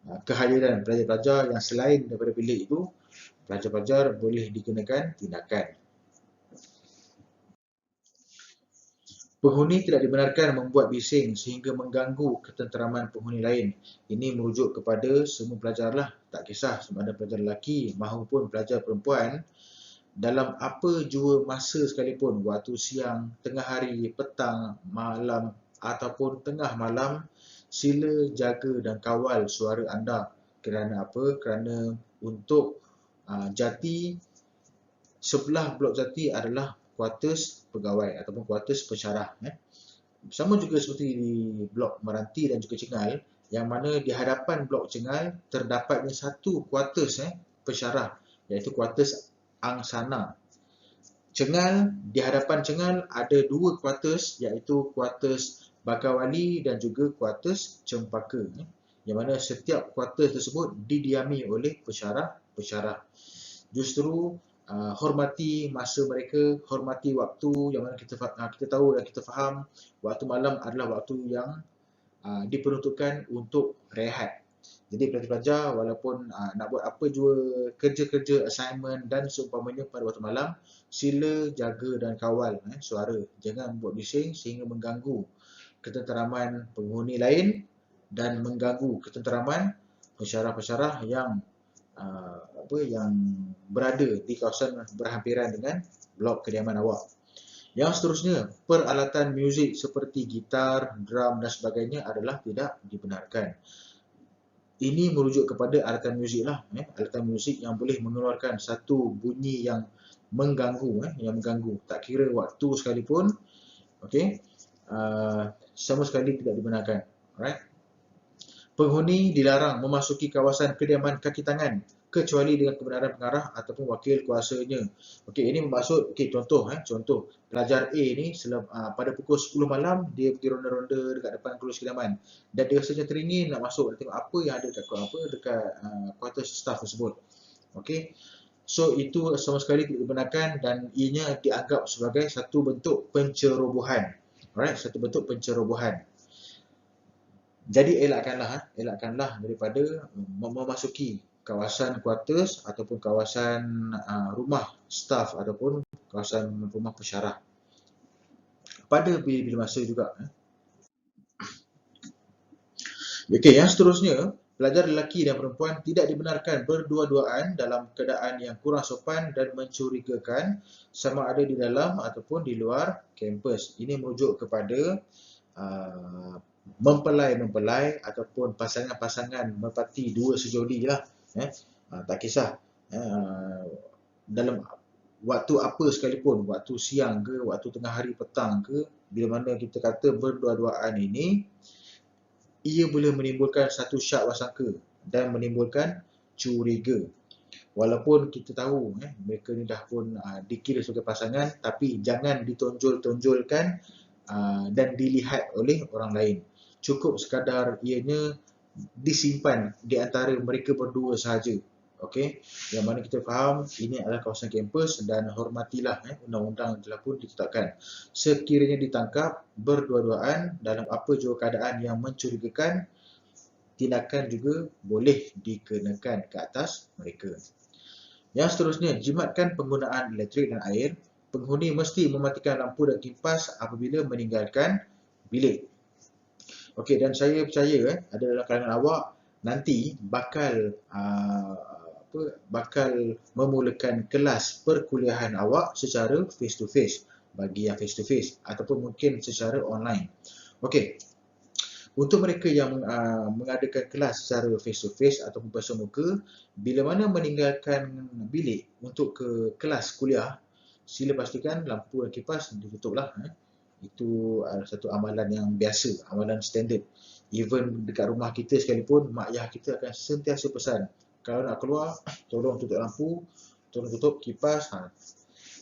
kehadiran pelajar-pelajar yang selain daripada bilik itu, pelajar-pelajar boleh dikenakan tindakan. Penghuni tidak dibenarkan membuat bising sehingga mengganggu ketenteraman penghuni lain. Ini merujuk kepada semua pelajar lah. Tak kisah sama ada pelajar lelaki maupun pelajar perempuan, dalam apa jua masa sekalipun, waktu siang, tengah hari, petang, malam ataupun tengah malam, sila jaga dan kawal suara anda. Kerana apa? Kerana untuk jati, sebelah blok jati adalah kuartus pegawai ataupun kuartus pensyarah. Sama juga seperti di blok Meranti dan juga Cengal, yang mana di hadapan blok Cengal terdapatnya satu kuartus pensyarah, iaitu kuartus Angsana. Cengal, di hadapan Cengal ada dua kuartus, iaitu kuartus Bakawali dan juga kuartus Cempaka, yang mana setiap kuartus tersebut didiami oleh pensyarah. Justru hormati masa mereka, hormati waktu, yang mana kita tahu dan kita faham waktu malam adalah waktu yang diperuntukkan untuk rehat. Jadi pelajar-pelajar walaupun nak buat apa jua kerja-kerja, assignment dan seumpamanya pada waktu malam, sila jaga dan kawal suara. Jangan buat bising sehingga mengganggu ketenteraman penghuni lain dan mengganggu ketenteraman pensyarah-pensyarah yang yang berada di kawasan berhampiran dengan blok kediaman awak. Yang seterusnya, peralatan muzik seperti gitar, drum dan sebagainya adalah tidak dibenarkan. Ini merujuk kepada alatan muzik lah, alatan muzik yang boleh mengeluarkan satu bunyi yang mengganggu, tak kira waktu sekalipun, okey, sama sekali tidak dibenarkan. Alright. Penghuni dilarang memasuki kawasan kediaman kaki tangan kecuali dengan kebenaran pengarah ataupun wakil kuasanya. Okey, ini bermaksud, contoh pelajar A ni pada pukul 10 malam dia pergi ronda-ronda dekat depan kolej kediaman dan dia rasanya teringin nak masuk nak tengok apa yang ada dekat kuartus staff tersebut. Okey. So itu sama sekali tidak dibenarkan dan ianya dianggap sebagai satu bentuk pencerobohan. Alright, satu bentuk pencerobohan. Jadi elakkanlah daripada memasuki kawasan kuartus ataupun kawasan rumah staf ataupun kawasan rumah pensyarah pada bila-bila masa juga. Okey, yang seterusnya, pelajar lelaki dan perempuan tidak dibenarkan berdua-duaan dalam keadaan yang kurang sopan dan mencurigakan sama ada di dalam ataupun di luar kampus. Ini merujuk kepada mempelai ataupun pasangan-pasangan merpati dua sejoli je lah. Tak kisah dalam waktu apa sekalipun, waktu siang ke, waktu tengah hari, petang ke, bila mana kita kata berdua-duaan ini, ia boleh menimbulkan satu syak wasangka dan menimbulkan curiga. Walaupun kita tahu mereka ni dah pun dikira sebagai pasangan, tapi jangan ditonjol-tonjolkan dan dilihat oleh orang lain. Cukup sekadar ianya disimpan di antara mereka berdua sahaja. Okey, yang mana kita faham ini adalah kawasan kampus dan hormatilah undang-undang telah pun ditetapkan. Sekiranya ditangkap berdua-duaan dalam apa jua keadaan yang mencurigakan, tindakan juga boleh dikenakan ke atas mereka. Yang seterusnya, jimatkan penggunaan elektrik dan air. Penghuni mesti mematikan lampu dan kipas apabila meninggalkan bilik. Okey, dan saya percaya ada dalam kalangan awak nanti bakal memulakan kelas perkuliahan awak secara face to face bagi yang face to face ataupun mungkin secara online. Okey. Untuk mereka yang mengadakan kelas secara face to face ataupun bersama muka, bila mana meninggalkan bilik untuk ke kelas kuliah, sila pastikan lampu dan kipas ditutuplah. Itu adalah satu amalan yang biasa, amalan standard. Even dekat rumah kita sekalipun, mak ayah kita akan sentiasa pesan, kalau nak keluar, tolong tutup lampu, tolong tutup kipas,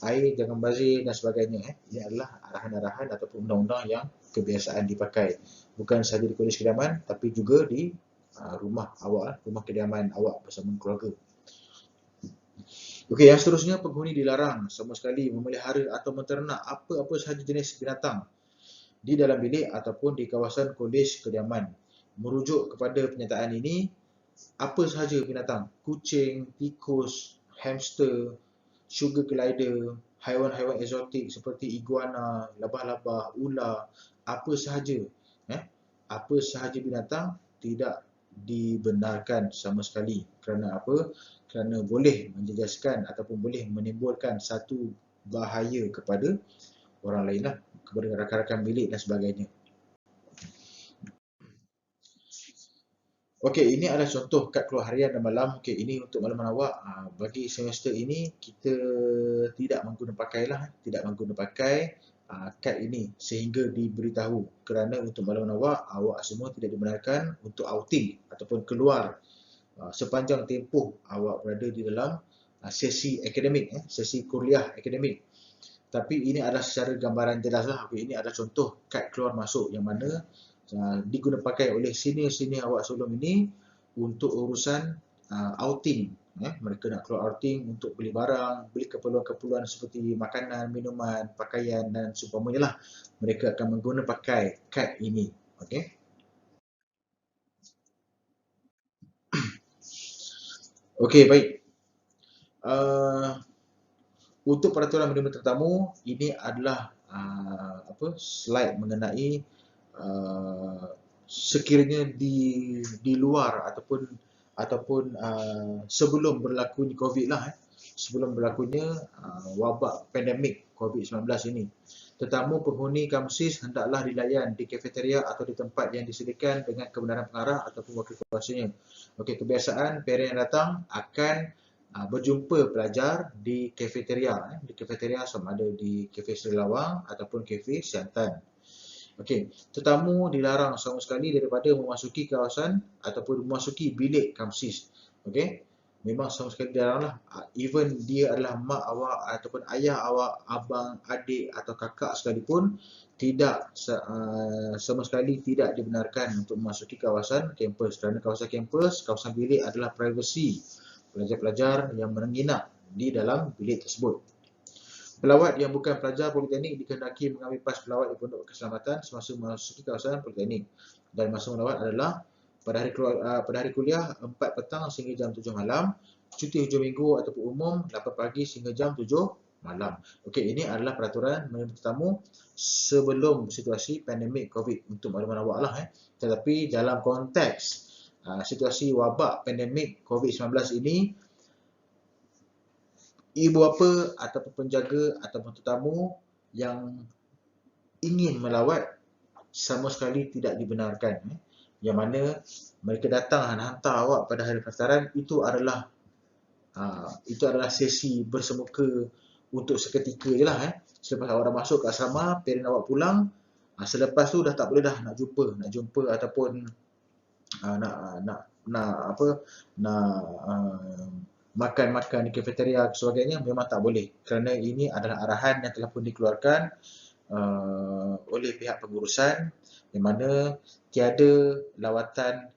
air jangan bazir dan sebagainya. Ini adalah arahan-arahan ataupun undang-undang yang kebiasaan dipakai. Bukan sahaja di kolej kediaman, tapi juga di rumah awak, rumah kediaman awak bersama keluarga. Okey, yang seterusnya, penghuni dilarang sama sekali memelihara atau menternak apa-apa sahaja jenis binatang di dalam bilik ataupun di kawasan kolej kediaman. Merujuk kepada pernyataan ini, apa sahaja binatang, kucing, tikus, hamster, sugar glider, haiwan-haiwan eksotik seperti iguana, labah-labah, ular, apa sahaja, apa sahaja binatang tidak dibenarkan sama sekali. Kerana apa? Kerana boleh menjejaskan ataupun boleh menimbulkan satu bahaya kepada orang lain lah, kepada rakan-rakan bilik dan sebagainya. Okey, ini adalah contoh kad keluar harian dan malam. Okey, ini untuk makluman awak. Bagi semester ini, kita tidak mengguna pakailah, tidak mengguna pakai kad ini sehingga diberitahu. Kerana untuk makluman awak, awak semua tidak dibenarkan untuk outing ataupun keluar sepanjang tempoh awak berada di dalam sesi akademik, sesi kuliah akademik. Tapi ini adalah secara gambaran jelas lah. Okey, ini adalah contoh kad keluar masuk yang mana diguna pakai oleh senior-senior awak sebelum ini untuk urusan outing. Mereka nak keluar outing untuk beli barang, beli keperluan-keperluan seperti makanan, minuman, pakaian dan seumpamanya lah. Mereka akan mengguna pakai kad ini. Okey. Okey, baik. Untuk peraturan minimum tetamu, ini adalah slide mengenai sekiranya di luar ataupun sebelum berlakunya COVID lah, sebelum berlakunya wabak pandemik COVID-19 ini. Tetamu penghuni kamsis hendaklah dilayan di kafeteria atau di tempat yang disediakan dengan kebenaran pengarah ataupun wakil kuasanya. Okey, kebiasaan parent yang datang akan berjumpa pelajar di kafeteria. Di kafeteria sama ada di kafe Sri Lawang ataupun kafe Siantan. Okey, tetamu dilarang sama sekali daripada memasuki kawasan ataupun memasuki bilik kamsis. Okey, memang sama sekali dilaranglah. Even dia adalah mak awak ataupun ayah awak, abang, adik atau kakak sekalipun, tidak sama sekali tidak dibenarkan untuk memasuki kawasan kampus. Kerana kawasan kampus, kawasan bilik adalah privasi pelajar-pelajar yang menginap di dalam bilik tersebut. Pelawat yang bukan pelajar politeknik dikehendaki mengambil pas pelawat di Pondok Keselamatan semasa memasuki kawasan politeknik. Dan masa melawat adalah pada hari kuliah 4 petang sehingga jam 7 malam, cuti hujung minggu ataupun umum 8 pagi sehingga jam 7 malam. Okey, ini adalah peraturan menerima tetamu sebelum situasi pandemik COVID untuk makluman awak lah. Tetapi dalam konteks situasi wabak pandemik COVID-19 ini, ibu bapa ataupun penjaga ataupun tetamu yang ingin melawat sama sekali tidak dibenarkan. Yang mana mereka datang dan hantar awak pada hari pendaftaran, itu adalah sesi bersemuka untuk seketika je lah. Selepas awak dah masuk ke asrama, parent awak pulang, selepas tu dah tak boleh dah nak jumpa ataupun makan-makan di kafeteria dan sebagainya, memang tak boleh. Kerana ini adalah arahan yang telah pun dikeluarkan oleh pihak pengurusan, yang mana tiada lawatan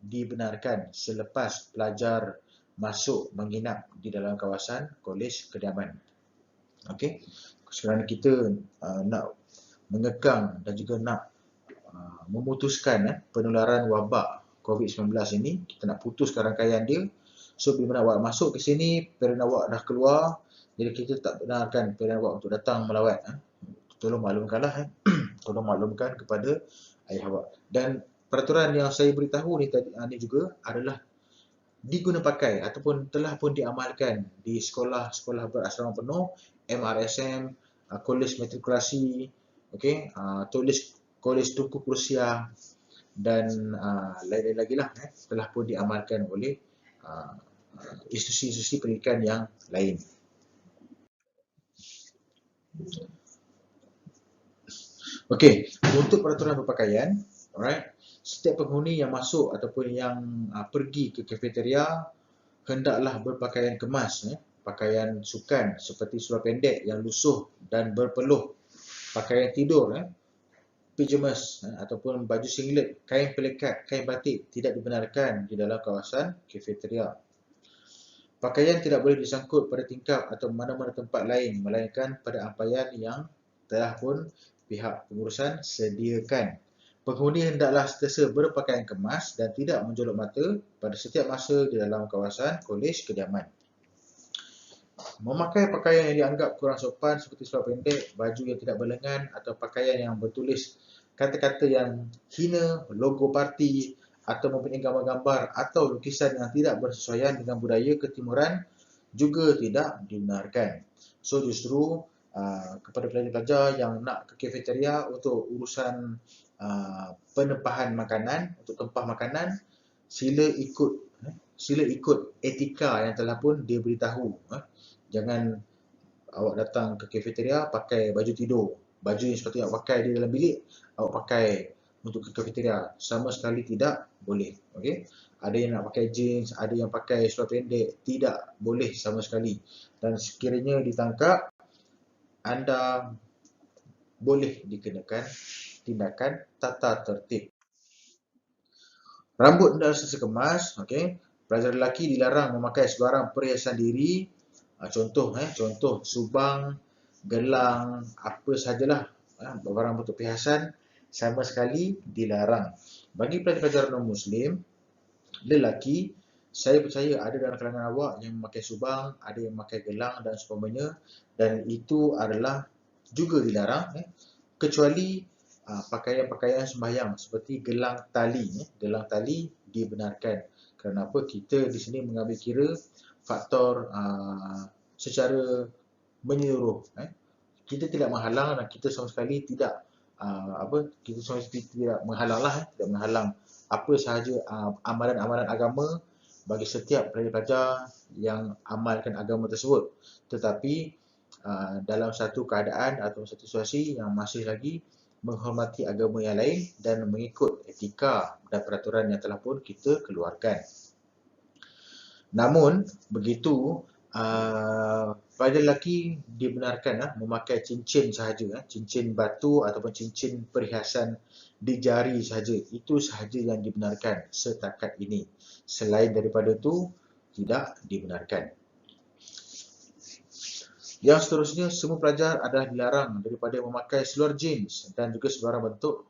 dibenarkan selepas pelajar masuk menginap di dalam kawasan kolej kediaman. Okey, kerana kita nak mengekang dan juga nak memutuskan penularan wabak COVID-19 ini, kita nak putuskan rangkaian dia. So, bila awak masuk ke sini, parent awak dah keluar, jadi kita tak benarkan parent awak untuk datang melawat. Tolong maklumkanlah, tolong maklumkan kepada ayah awak. Dan peraturan yang saya beritahu ni tadi ni juga adalah diguna pakai ataupun telah pun diamalkan di sekolah-sekolah berasrama penuh, MRSM, kolej matrikulasi, okey, kolej Tunku Prussia dan lain-lain lagi lah, telah pun diamalkan oleh institusi-institusi pendidikan yang lain. Okey, untuk peraturan berpakaian, alright, setiap penghuni yang masuk ataupun yang pergi ke kafeteria hendaklah berpakaian kemas, pakaian sukan seperti seluar pendek yang lusuh dan berpeluh, pakaian tidur, pyjamas ataupun baju singlet, kain pelikat, kain batik tidak dibenarkan di dalam kawasan kafeteria. Pakaian tidak boleh disangkut pada tingkap atau mana-mana tempat lain melainkan pada ampaian yang telah pun pihak pengurusan sediakan. Penghuni hendaklah sentiasa berpakaian kemas dan tidak menjolok mata pada setiap masa di dalam kawasan kolej kediaman. Memakai pakaian yang dianggap kurang sopan seperti seluar pendek, baju yang tidak berlengan atau pakaian yang bertulis kata-kata yang hina, logo parti atau mempunyai gambar-gambar atau lukisan yang tidak bersesuaian dengan budaya ketimuran juga tidak dibenarkan. So justru kepada pelajar-pelajar yang nak ke kafeteria untuk urusan penempahan makanan, untuk tempah makanan, sila ikut sila ikut etika yang telah pun dia beritahu. Jangan awak datang ke kafeteria pakai baju tidur. Baju yang sepatutnya awak pakai di dalam bilik, awak pakai untuk ke kafeteria. Sama sekali tidak boleh. Okey? Ada yang nak pakai jeans, ada yang pakai seluar pendek. Tidak boleh sama sekali. Dan sekiranya ditangkap, anda boleh dikenakan tindakan tata tertib. Rambut hendaklah sekemas. Okey? Pelajar lelaki dilarang memakai sebarang perhiasan diri. Contoh subang, gelang, apa sajalah barang bentuk perhiasan sama sekali dilarang. Bagi pelajar-pelajar non-Muslim, lelaki, saya percaya ada dalam kalangan awak yang memakai subang, ada yang memakai gelang dan sebagainya, dan itu adalah juga dilarang, kecuali pakaian-pakaian sembahyang seperti gelang tali. Gelang tali dibenarkan. Kerana apa? Kita di sini mengambil kira faktor secara menyeluruh. Kita tidak menghalang dan kita sama sekali tidak kita sama sekali tidak menghalang apa sahaja amalan-amalan agama bagi setiap pelajar-pelajar yang amalkan agama tersebut. Tetapi dalam satu keadaan atau satu situasi yang masih lagi menghormati agama yang lain dan mengikut etika dan peraturan yang telah pun kita keluarkan. Namun, begitu, pelajar lelaki dibenarkan memakai cincin sahaja, cincin batu ataupun cincin perhiasan di jari sahaja. Itu sahaja yang dibenarkan setakat ini. Selain daripada itu, tidak dibenarkan. Yang seterusnya, semua pelajar adalah dilarang daripada memakai seluar jeans dan juga sebarang bentuk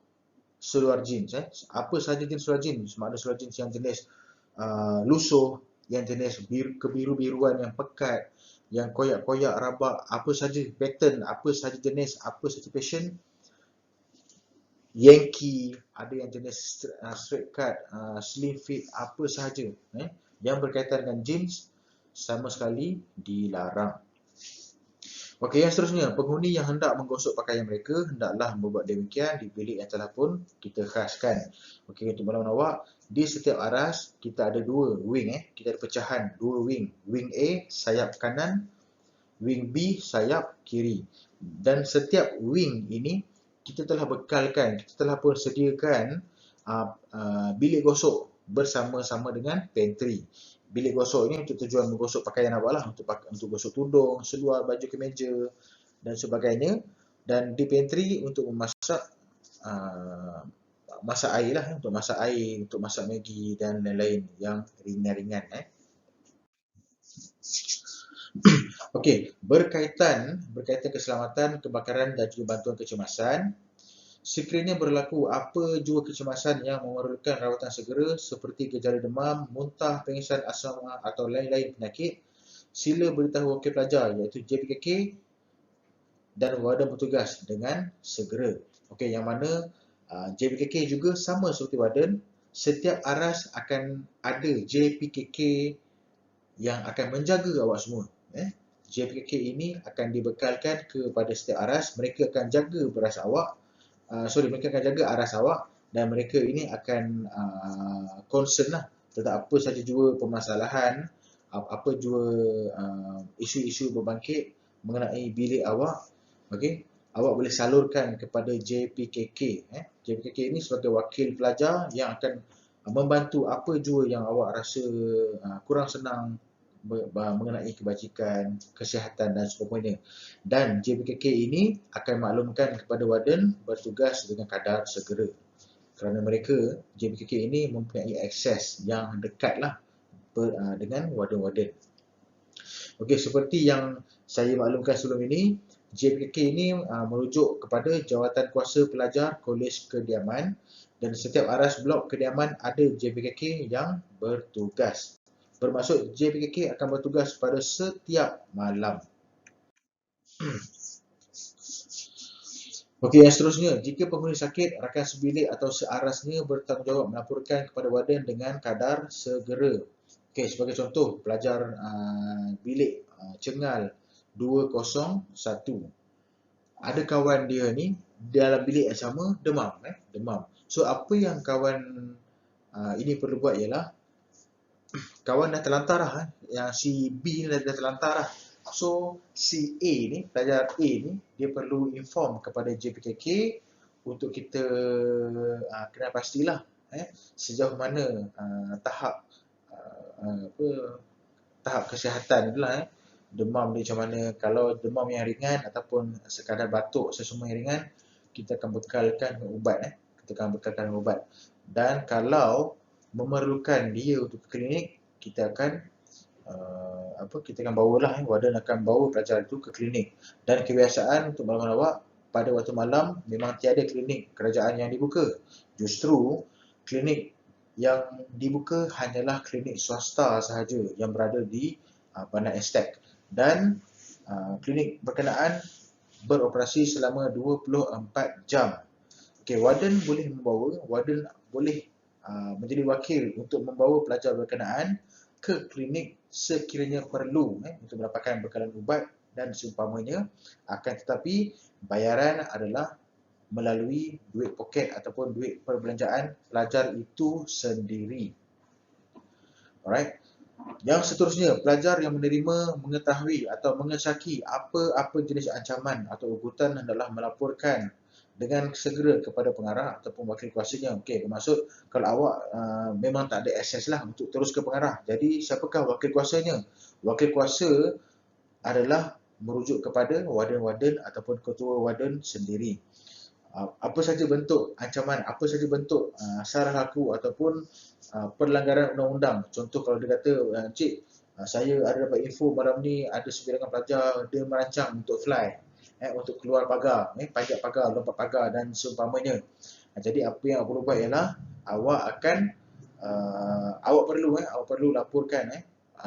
seluar jeans. Apa sahaja jenis seluar jeans? Sama ada seluar jeans yang jenis lusuh, yang jenis kebiru-biruan yang pekat, yang koyak-koyak rabak, apa saja pattern, apa saja jenis, apa saja fashion, Yankee, ada yang jenis straight cut, slim fit, apa sahaja yang berkaitan dengan jeans sama sekali dilarang. Okey, yang seterusnya, penghuni yang hendak menggosok pakaian mereka hendaklah membuat demikian di bilik yang telah pun kita khaskan. Okey, untuk makluman awak, di setiap aras kita ada dua wing, kita ada pecahan dua wing. Wing A sayap kanan, wing B sayap kiri. Dan setiap wing ini kita telah bekalkan, kita telah pun sediakan bilik gosok bersama-sama dengan pantry. Bilik gosok ini untuk tujuan menggosok pakaian awak lah, untuk gosok tudung, seluar, baju kemeja dan sebagainya. Dan di pantry untuk memasak masak air lah, untuk masak air, untuk masak Maggi dan lain-lain yang ringan-ringan. Okey, berkaitan keselamatan, kebakaran dan juga bantuan kecemasan. Sekiranya berlaku apa jua kecemasan yang memerlukan rawatan segera seperti gejala demam, muntah, pengisian asma atau lain-lain penyakit, sila beritahu wakil pelajar iaitu JPKK dan warden bertugas dengan segera. Okey, yang mana JPKK juga sama seperti warden, setiap aras akan ada JPKK yang akan menjaga awak semua. JPKK ini akan dibekalkan kepada setiap aras, mereka akan jaga beras awak. Mereka akan jaga aras awak dan mereka ini akan concern lah tentang apa saja jua permasalahan, apa jua isu-isu berbangkit mengenai bilik awak. Okey, awak boleh salurkan kepada JPKK. JPKK ini sebagai wakil pelajar yang akan membantu apa jua yang awak rasa kurang senang mengenai kebajikan, kesihatan dan sebagainya. Dan JPKK ini akan maklumkan kepada warden bertugas dengan kadar segera. Kerana mereka, JPKK ini mempunyai akses yang dekatlah dengan warden-warden. Okey, seperti yang saya maklumkan sebelum ini, JPKK ini merujuk kepada Jawatan Kuasa Pelajar Kolej Kediaman dan setiap aras blok kediaman ada JPKK yang bertugas. Bermaksud JPKK akan bertugas pada setiap malam. Okey, yang seterusnya, jika penghuni sakit, rakan sebilik atau searasnya bertanggungjawab melaporkan kepada warden dengan kadar segera. Okey, sebagai contoh, pelajar bilik Cengal 201. Ada kawan dia ni dalam bilik yang sama demam, demam. So apa yang kawan ini perlu buat ialah kawan dah terlantar lah, yang si B ni dah terlantar lah. So si A ni, pelajar A ni, dia perlu inform kepada JPKK untuk kita kena pastilah sejauh mana tahap tahap kesihatan tu lah. Demam dia macam mana. Kalau demam yang ringan ataupun sekadar batuk sesama yang ringan, kita akan bekalkan dengan ubat. Kita akan bekalkan dengan ubat. Dan kalau memerlukan dia untuk ke klinik, kita akan kita akan bawalah, warden akan bawa pelajar itu ke klinik. Dan kebiasaan untuk malam awak, pada waktu malam memang tiada klinik kerajaan yang dibuka. Justru klinik yang dibuka hanyalah klinik swasta sahaja yang berada di Bandar Estek. Dan klinik berkenaan beroperasi selama 24 jam. Okey, warden boleh membawa, warden boleh menjadi wakil untuk membawa pelajar berkenaan ke klinik sekiranya perlu untuk mendapatkan bekalan ubat dan seumpamanya. Akan tetapi bayaran adalah melalui duit poket ataupun duit perbelanjaan pelajar itu sendiri. Alright. Yang seterusnya, pelajar yang menerima, mengetahui atau mengesaki apa-apa jenis ancaman atau ugutan hendaklah melaporkan dengan segera kepada pengarah ataupun wakil kuasanya. Okey, bermaksud kalau awak memang tak ada akses lah untuk terus ke pengarah. Jadi siapakah wakil kuasanya? Wakil kuasa adalah merujuk kepada warden-warden ataupun ketua warden sendiri. Apa saja bentuk ancaman, apa saja bentuk salah laku ataupun pelanggaran undang-undang. Contoh kalau dia kata, "Encik, saya ada dapat info malam ni ada sebilangan pelajar dia merancang untuk fly, untuk keluar pagar, panjat pagar, lompat pagar dan seumpamanya." Jadi apa yang awak perlu buat ialah awak perlu laporkan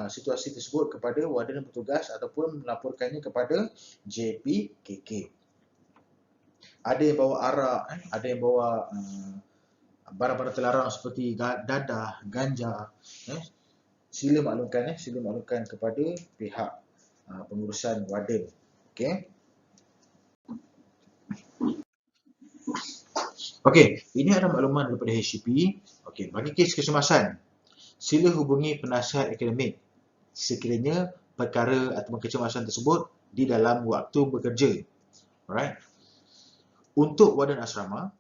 situasi tersebut kepada warden petugas ataupun melaporkannya kepada JPKK. Ada yang bawa arak, ada yang bawa barang-barang terlarang seperti dadah, ganja. Sila maklumkan kepada pihak pengurusan warden. Okey. Okey, ini adalah makluman daripada HCP. Okey, bagi kes kecemasan, sila hubungi penasihat akademik sekiranya perkara atau kecemasan tersebut di dalam waktu bekerja. Alright. Untuk warden asrama,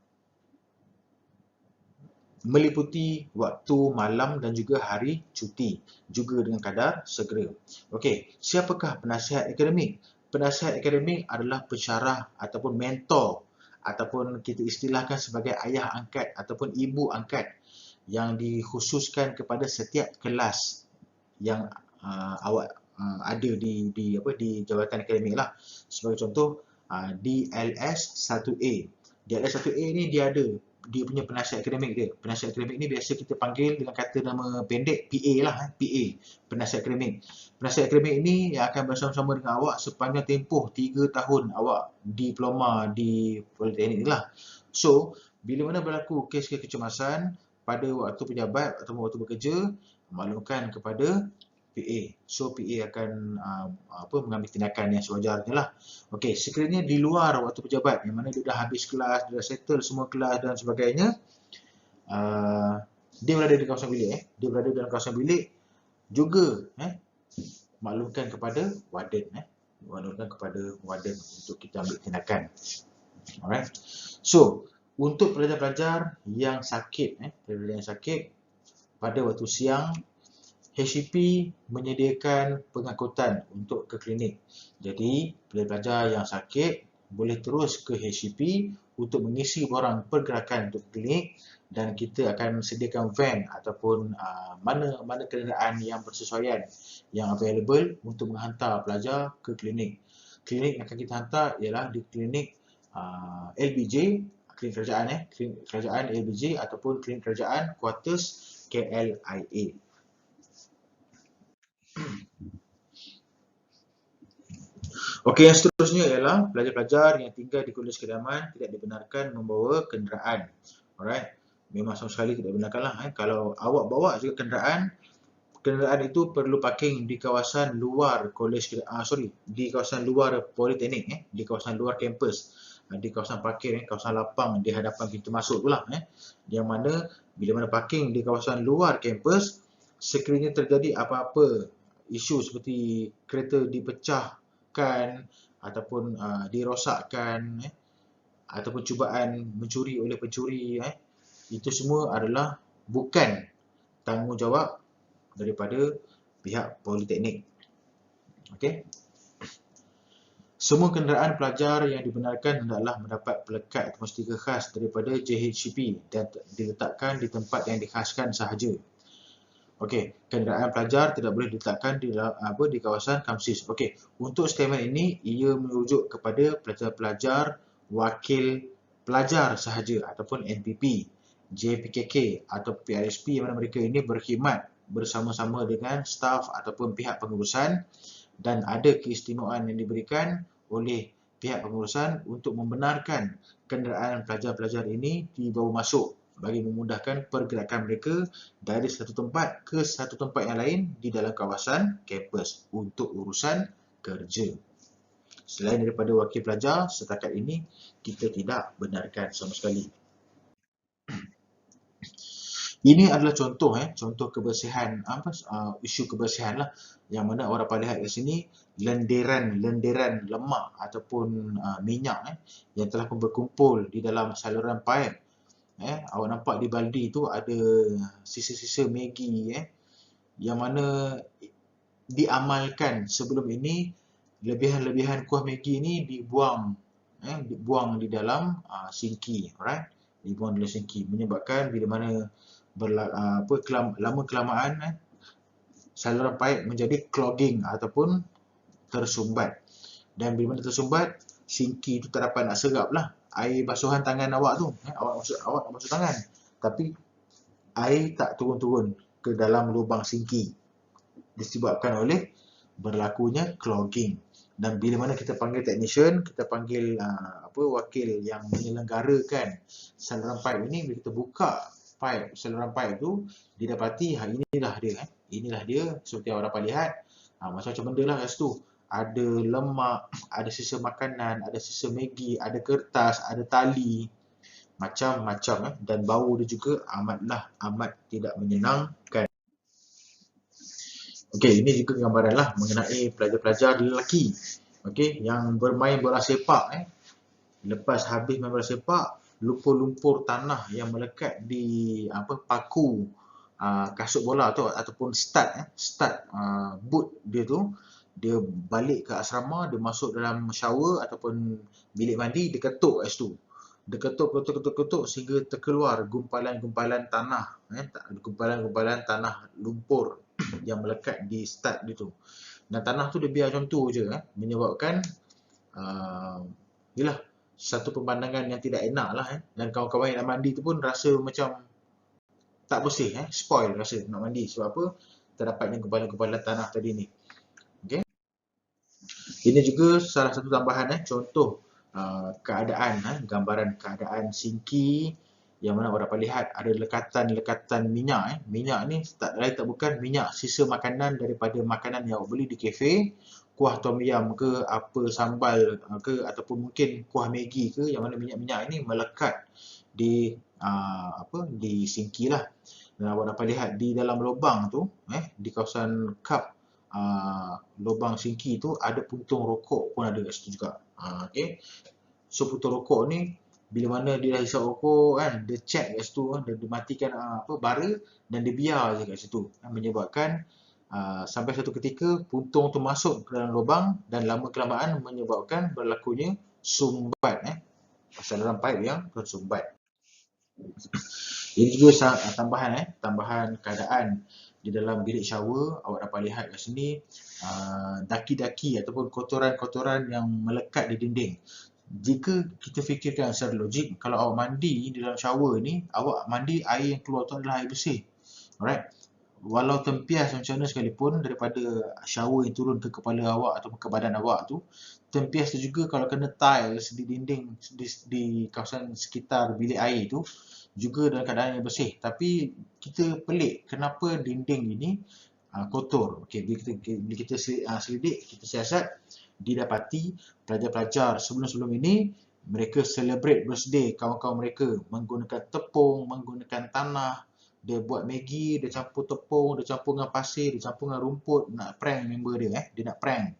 meliputi waktu malam dan juga hari cuti, juga dengan kadar segera. Okey, siapakah penasihat akademik? Penasihat akademik adalah pensyarah ataupun mentor ataupun kita istilahkan sebagai ayah angkat ataupun ibu angkat yang dikhususkan kepada setiap kelas yang awak ada di jawatan akademik lah. Sebagai contoh, DLS 1A. DLS 1A ni dia punya penasihat akademik dia. Penasihat akademik ni biasa kita panggil dengan kata nama pendek PA lah, PA, penasihat akademik. Penasihat akademik ni yang akan bersama-sama dengan awak sepanjang tempoh 3 tahun awak diploma di politeknik lah. So, bila mana berlaku kes kecemasan pada waktu pejabat atau waktu bekerja, maklumkan kepada PA. So PA akan mengambil tindakan yang sewajarnya lah. Okey, sekiranya di luar waktu pejabat, yang mana dia dah habis kelas, dia dah settle semua kelas dan sebagainya, dia berada di kawasan bilik. Dia berada dalam kawasan bilik juga maklumkan kepada warden. Maklumkan kepada warden untuk kita ambil tindakan. Alright. So, untuk pelajar-pelajar yang sakit, pelajar yang sakit pada waktu siang, HCP menyediakan pengangkutan untuk ke klinik. Jadi, pelajar yang sakit boleh terus ke HCP untuk mengisi borang pergerakan untuk klinik dan kita akan sediakan van ataupun mana kenderaan yang bersesuaian, yang available untuk menghantar pelajar ke klinik. Klinik yang akan kita hantar ialah di klinik LBJ, klinik kerajaan klinik kerajaan LBJ ataupun klinik kerajaan Kuartus KLIA. Okey, yang seterusnya ialah pelajar-pelajar yang tinggal di kolej kediaman tidak dibenarkan membawa kenderaan. Alright. Memang sama sekali tidak dibenarkanlah. Kalau awak bawa juga kenderaan itu perlu parking di kawasan luar kolej, di kawasan luar politeknik, di kawasan luar kampus, di kawasan parkir, kawasan lapang di hadapan pintu masuk itulah, yang mana bila mana parking di kawasan luar kampus, sekiranya terjadi apa-apa isu seperti kereta dipecahkan ataupun dirosakkan, ataupun cubaan mencuri oleh pencuri, itu semua adalah bukan tanggungjawab daripada pihak politeknik. Okey. Semua kenderaan pelajar yang dibenarkan hendaklah mendapat pelekat atau stiker khas daripada JHCP dan diletakkan di tempat yang dikhaskan sahaja. Okey, kenderaan pelajar tidak boleh diletakkan di kawasan kamsis. Okey, untuk statement ini ia merujuk kepada pelajar-pelajar wakil pelajar sahaja ataupun NPP, JPKK atau PRSP yang mana mereka ini berkhidmat bersama-sama dengan staf ataupun pihak pengurusan dan ada keistimewaan yang diberikan oleh pihak pengurusan untuk membenarkan kenderaan pelajar-pelajar ini dibawa masuk bagi memudahkan pergerakan mereka dari satu tempat ke satu tempat yang lain di dalam kawasan kampus untuk urusan kerja. Selain daripada wakil pelajar, setakat ini kita tidak benarkan sama sekali. Ini adalah contoh kebersihan, isu kebersihan lah, yang mana orang dapat lihat di sini lenderan lemak ataupun minyak yang telah pun berkumpul di dalam saluran paip. Awak nampak di baldi tu ada sisa-sisa Maggi yang mana diamalkan sebelum ini lebihan-lebihan kuah Maggi ni dibuang di dalam sinki, alright? Dibuang di dalam sinki menyebabkan bila mana lama kelamaan saluran paip menjadi clogging ataupun tersumbat. Dan bila mana tersumbat, sinki tu tak dapat nak serap lah air basuhan tangan awak tu. Awak basuh tangan, tapi air tak turun-turun ke dalam lubang sinki disebabkan oleh berlakunya clogging. Dan bila mana kita panggil technician, kita panggil wakil yang menyelenggarakan saluran paip ini, bila kita buka saluran paip tu, didapati inilah dia seperti awak dapat lihat, macam-macam benda lah kat situ. Ada lemak, ada sisa makanan, ada sisa Maggi, ada kertas, ada tali, macam-macam dan bau dia juga amat tidak menyenangkan. Okey, ini juga gambaran lah mengenai pelajar-pelajar lelaki, yang bermain bola sepak. Lepas habis main bola sepak, lumpur-lumpur tanah yang melekat di paku kasut bola tu ataupun stud boot dia tu, dia balik ke asrama, dia masuk dalam shower ataupun bilik mandi, dia ketuk kat situ. Dia ketuk sehingga terkeluar gumpalan-gumpalan tanah, gumpalan-gumpalan tanah lumpur yang melekat di stud dia tu. Dan tanah tu dia biar macam tu je, menyebabkan yalah, satu pemandangan yang tidak enak lah. Dan kawan-kawan yang nak mandi tu pun rasa macam tak bersih, spoil rasa nak mandi. Sebab apa? Terdapatnya gumpalan-gumpalan tanah tadi ni. Okay. Ini juga salah satu tambahan contoh keadaan, gambaran keadaan sinki yang mana orang dapat lihat ada lekatan-lekatan minyak. Minyak ni tak lain tak bukan minyak sisa makanan daripada makanan yang awak beli di kafe, kuah tom yum ke, apa sambal ke, ataupun mungkin kuah Maggi ke, yang mana minyak-minyak ini melekat di di sinki lah. Dan awak dapat lihat di dalam lubang tu, di kawasan kap lubang sinki tu ada puntung rokok pun ada kat situ juga. Okay. So puntung rokok ni bila mana dia dah hisap rokok dia check kat situ, dia matikan bara dan dia biar je kat situ, menyebabkan sampai satu ketika puntung tu masuk ke dalam lubang dan lama kelamaan menyebabkan berlakunya sumbat, saluran paip yang tersumbat. Ini juga tambahan keadaan di dalam bilik shower. Awak dapat lihat kat sini daki-daki ataupun kotoran-kotoran yang melekat di dinding. Jika kita fikirkan secara logik, kalau awak mandi di dalam shower ni, awak mandi air yang keluar tu adalah air bersih. Alright. walau tempias macam mana sekalipun daripada shower yang turun ke kepala awak atau ke badan awak tu, tempias tu juga kalau kena tiles di dinding di kawasan sekitar bilik air tu juga dalam keadaan yang bersih. Tapi kita pelik kenapa dinding ini kotor. Okey, bila kita selidik, kita siasat, didapati pelajar-pelajar sebelum-sebelum ini mereka celebrate birthday kawan-kawan mereka menggunakan tepung, menggunakan tanah. Dia buat Maggi, dia campur tepung, dia campur dengan pasir, dia campur dengan rumput, nak prank member dia dia nak prank.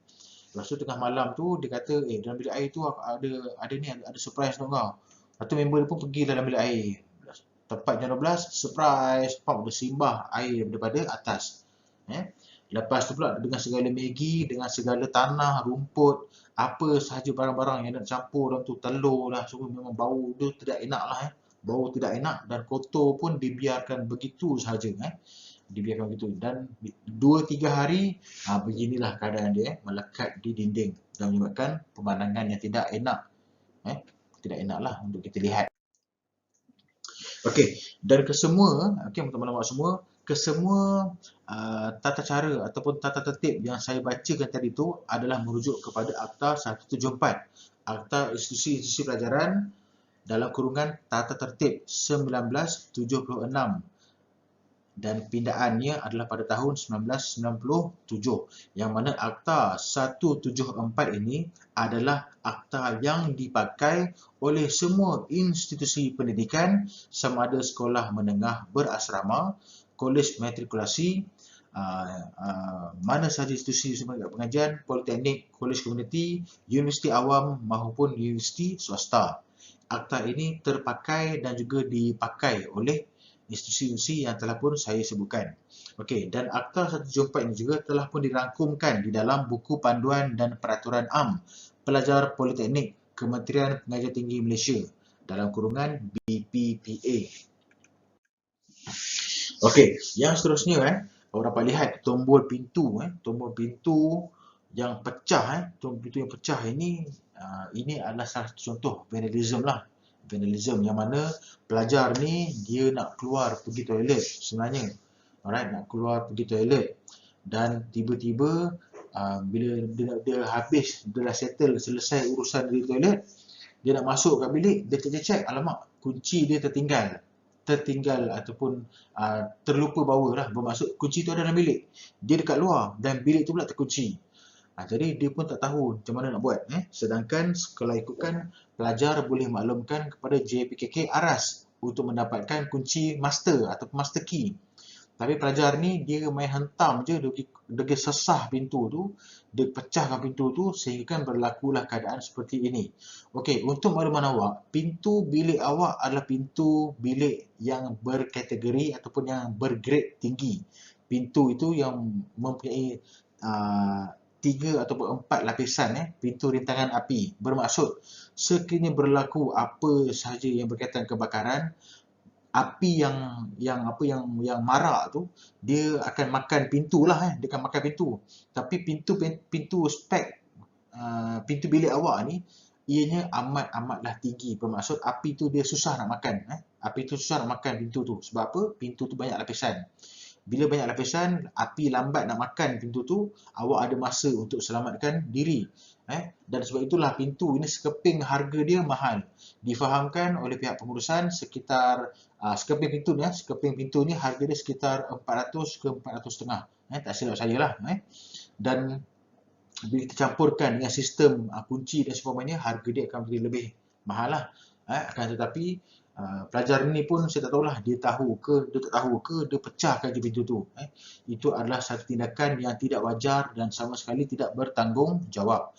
Lepas tu tengah malam tu dia kata, dalam bilik air tu ada surprise untuk kau. Lepas tu member dia pun pergi dalam bilik air. Tepat jam 12, surprise, pop dia simbah air daripada atas. Lepas tu pula dengan segala Maggi, dengan segala tanah, rumput, apa sahaja barang-barang yang nak campur dalam tu, telur lah, semua memang bau tu tidak enak lah. Bau tidak enak dan kotor pun dibiarkan begitu sahaja. Dibiarkan begitu. Dan 2-3 hari, beginilah keadaan dia, melekat di dinding dan menyebabkan pemandangan yang tidak enak. Tidak enak lah untuk kita lihat. Okey, dan kesemua, teman-teman awak semua, kesemua tata cara ataupun tata tertib yang saya bacakan tadi tu adalah merujuk kepada Akta 174, Akta Institusi Pelajaran dalam kurungan Tata Tertib 1976 dan pindaannya adalah pada tahun 1997, yang mana Akta 174 ini adalah akta yang dipakai oleh semua institusi pendidikan sama ada sekolah menengah berasrama, kolej matrikulasi, mana sahaja institusi pengajian, politeknik, kolej komuniti, universiti awam maupun universiti swasta. Akta ini terpakai dan juga dipakai oleh institusi yang telah pun saya sebutkan. Okey, dan Akta 174 ini juga telah pun dirangkumkan di dalam buku panduan dan peraturan am pelajar politeknik Kementerian Pengajian Tinggi Malaysia dalam kurungan BPPA. Okey, yang seterusnya orang dapat lihat tombol pintu tombol pintu yang pecah tombol pintu yang pecah ini adalah salah satu contoh vandalism lah. Vandalism yang mana pelajar ni dia nak keluar pergi toilet sebenarnya. Alright, nak keluar pergi toilet dan tiba-tiba bila dia habis, dia dah settle, selesai urusan di toilet, dia nak masuk kat bilik, dia cek, alamak, kunci dia tertinggal ataupun terlupa bawa lah, bermaksud kunci tu ada dalam bilik, dia dekat luar dan bilik tu pula terkunci. Jadi dia pun tak tahu macam mana nak buat. Sedangkan kalau ikutkan, pelajar boleh maklumkan kepada JPKK Aras untuk mendapatkan kunci master ataupun master key. Tapi pelajar ni dia main hentam je, dia sesah pintu tu, dia pecahkan pintu tu sehingga berlakulah keadaan seperti ini. Okey, untuk makluman awak, pintu bilik awak adalah pintu bilik yang berkategori ataupun yang bergrade tinggi. Pintu itu yang mempunyai 3 ataupun 4 lapisan pintu rintangan api. Bermaksud sekiranya berlaku apa sahaja yang berkaitan kebakaran, api yang marak tu dia akan makan pintu lah dia akan makan pintu. Tapi pintu spek pintu bilik awak ni ianya amatlah tinggi. Bermaksud api tu dia susah nak makan api tu susah nak makan pintu tu. Sebab apa? Pintu tu banyak lapisan. Bila banyak lapisan, api lambat nak makan pintu tu, awak ada masa untuk selamatkan diri. Dan sebab itulah pintu ini sekeping harga dia mahal. Difahamkan oleh pihak pengurusan sekitar sekeping pintu ni harga dia sekitar 400 ke 400.5. Tak silap saya lah. Dan bila kita campurkan dengan sistem kunci dan sebagainya, harga dia akan menjadi lebih mahal lah. Akan tetapi pelajar ni pun saya tak tahulah dia tahu ke dia tak tahu ke dia pecahkan je pintu tu. Itu adalah satu tindakan yang tidak wajar dan sama sekali tidak bertanggungjawab.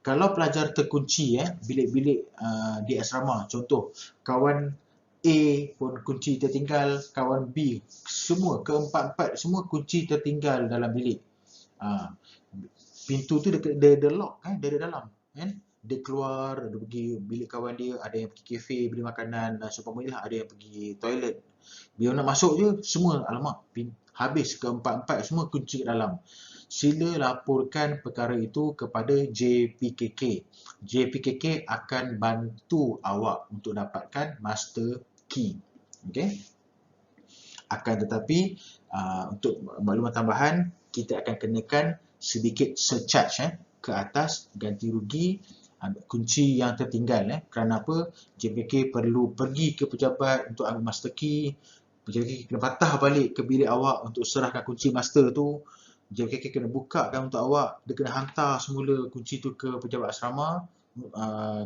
Kalau pelajar terkunci bilik-bilik di asrama, contoh kawan A pun kunci tertinggal, kawan B, semua keempat-empat semua kunci tertinggal dalam bilik. Pintu tu dia lock dia ada dalam dia keluar, dia pergi bilik kawan dia, ada yang pergi kafe beli makanan dan seumpamanya lah, ada yang pergi toilet. Bila nak masuk je, semua alamak, habis keempat-empat semua kunci kat dalam. Sila laporkan perkara itu kepada JPKK. JPKK akan bantu awak untuk dapatkan master key. Okey. Akan tetapi untuk maklumat tambahan, kita akan kenakan sedikit surcharge ke atas ganti rugi kunci yang tertinggal. Kerana apa? JPK perlu pergi ke pejabat untuk ambil master key. JPK kena patah balik ke bilik awak untuk serahkan kunci master tu. JPK kena bukakan untuk awak. Dia kena hantar semula kunci tu ke pejabat asrama,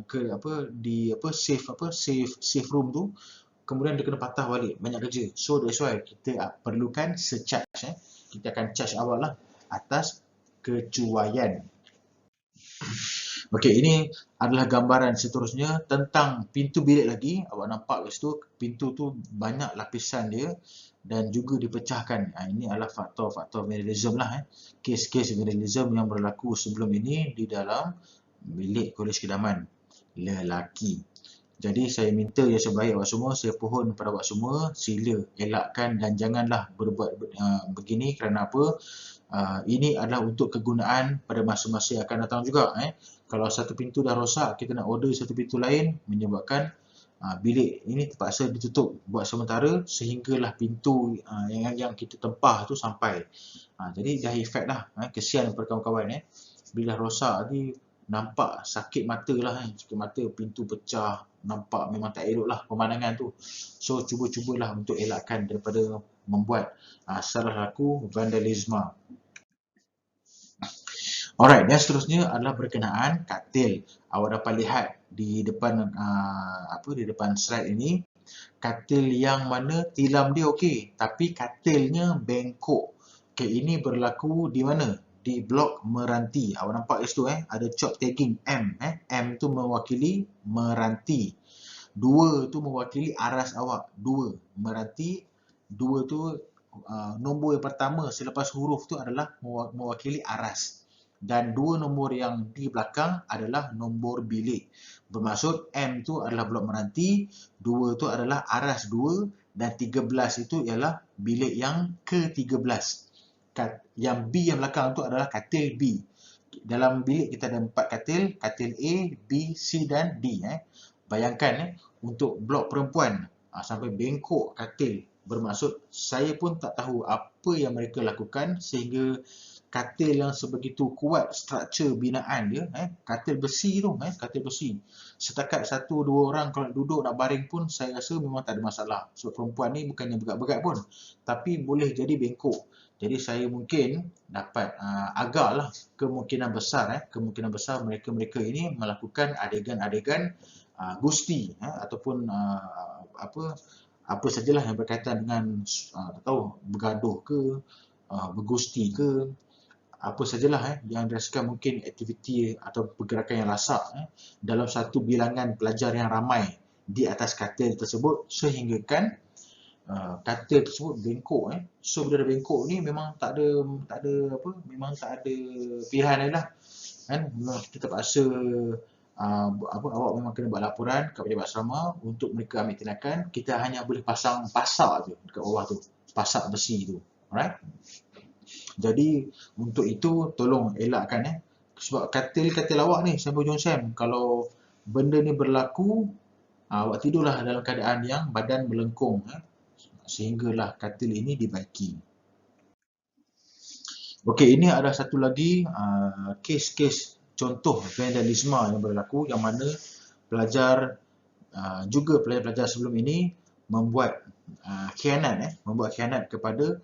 ke safe room tu. Kemudian dia kena patah balik, banyak kerja. So that's why kita perlukan surcharge. Kita akan charge awak lah atas kecuaian. Okey, ini adalah gambaran seterusnya tentang pintu bilik lagi. Awak nampak kat situ, pintu tu banyak lapisan dia dan juga dipecahkan. Ini adalah faktor-faktor vandalism lah. Kes-kes vandalism yang berlaku sebelum ini di dalam bilik Kolej Kedaman lelaki. Jadi saya minta yang sebaik awak semua, saya pohon kepada awak semua, sila elakkan dan janganlah berbuat begini. Kerana apa? Ini adalah untuk kegunaan pada masa-masa yang akan datang juga. Kalau satu pintu dah rosak, kita nak order satu pintu lain, menyebabkan bilik ini terpaksa ditutup buat sementara sehinggalah pintu yang kita tempah tu sampai. Jadi dah efek lah. Kesian kepada kawan-kawan. Bila rosak ni nampak sakit mata lah. Sakit mata, pintu pecah, nampak memang tak elok lah pemandangan tu. So cuba-cubalah untuk elakkan daripada membuat salah laku vandalisme. Alright, dan seterusnya adalah berkenaan katil. Awak dapat lihat di depan di depan slide ini, katil yang mana tilam dia okey, tapi katilnya bengkok. Okey, ini berlaku di mana? Di blok Meranti. Awak nampak kat situ ada chop tagging M. M tu mewakili Meranti. 2 tu mewakili aras awak. 2 Meranti. 2 tu nombor yang pertama selepas huruf tu adalah mewakili aras. Dan 2 nombor yang di belakang adalah nombor bilik. Bermaksud M tu adalah blok Meranti, 2 tu adalah aras 2 dan 13 itu ialah bilik yang ke-13. Yang B yang belakang tu adalah katil B. Dalam bilik kita ada 4 katil, katil A, B, C dan D. Bayangkan untuk blok perempuan sampai bengkok katil. Bermaksud saya pun tak tahu apa yang mereka lakukan sehingga katil yang sebegitu kuat struktur binaan dia, katil besi tu, katil besi. Setakat 1-2 orang kalau duduk nak baring pun saya rasa memang tak ada masalah. So perempuan ni bukannya berat-berat pun, tapi boleh jadi bengkok. Jadi saya mungkin dapat agaklah kemungkinan besar mereka ini melakukan adegan-adegan gusti ataupun apa sajalah yang berkaitan dengan tak tahu bergaduh ke, bergusti ke, apa sajalah yang dirasakan mungkin aktiviti atau pergerakan yang lasak dalam satu bilangan pelajar yang ramai di atas katil tersebut sehinggakan katil tersebut bengkok. So bila dah bengkok ni memang tak ada pilihan lain lah. Memang kita terpaksa awak memang kena buat laporan kepada pejabat asrama untuk mereka ambil tindakan. Kita hanya boleh pasang pasak je dekat bawah tu, pasak besi tu. Alright? Jadi untuk itu tolong elakkan sebab katil awak ni Sam Jong Sam, kalau benda ni berlaku awak tidurlah dalam keadaan yang badan melengkung sehinggalah katil ini dibaiki. Okey, ini ada satu lagi kes-kes contoh vandalisme yang berlaku yang mana pelajar juga pelajar-pelajar sebelum ini membuat khianat kepada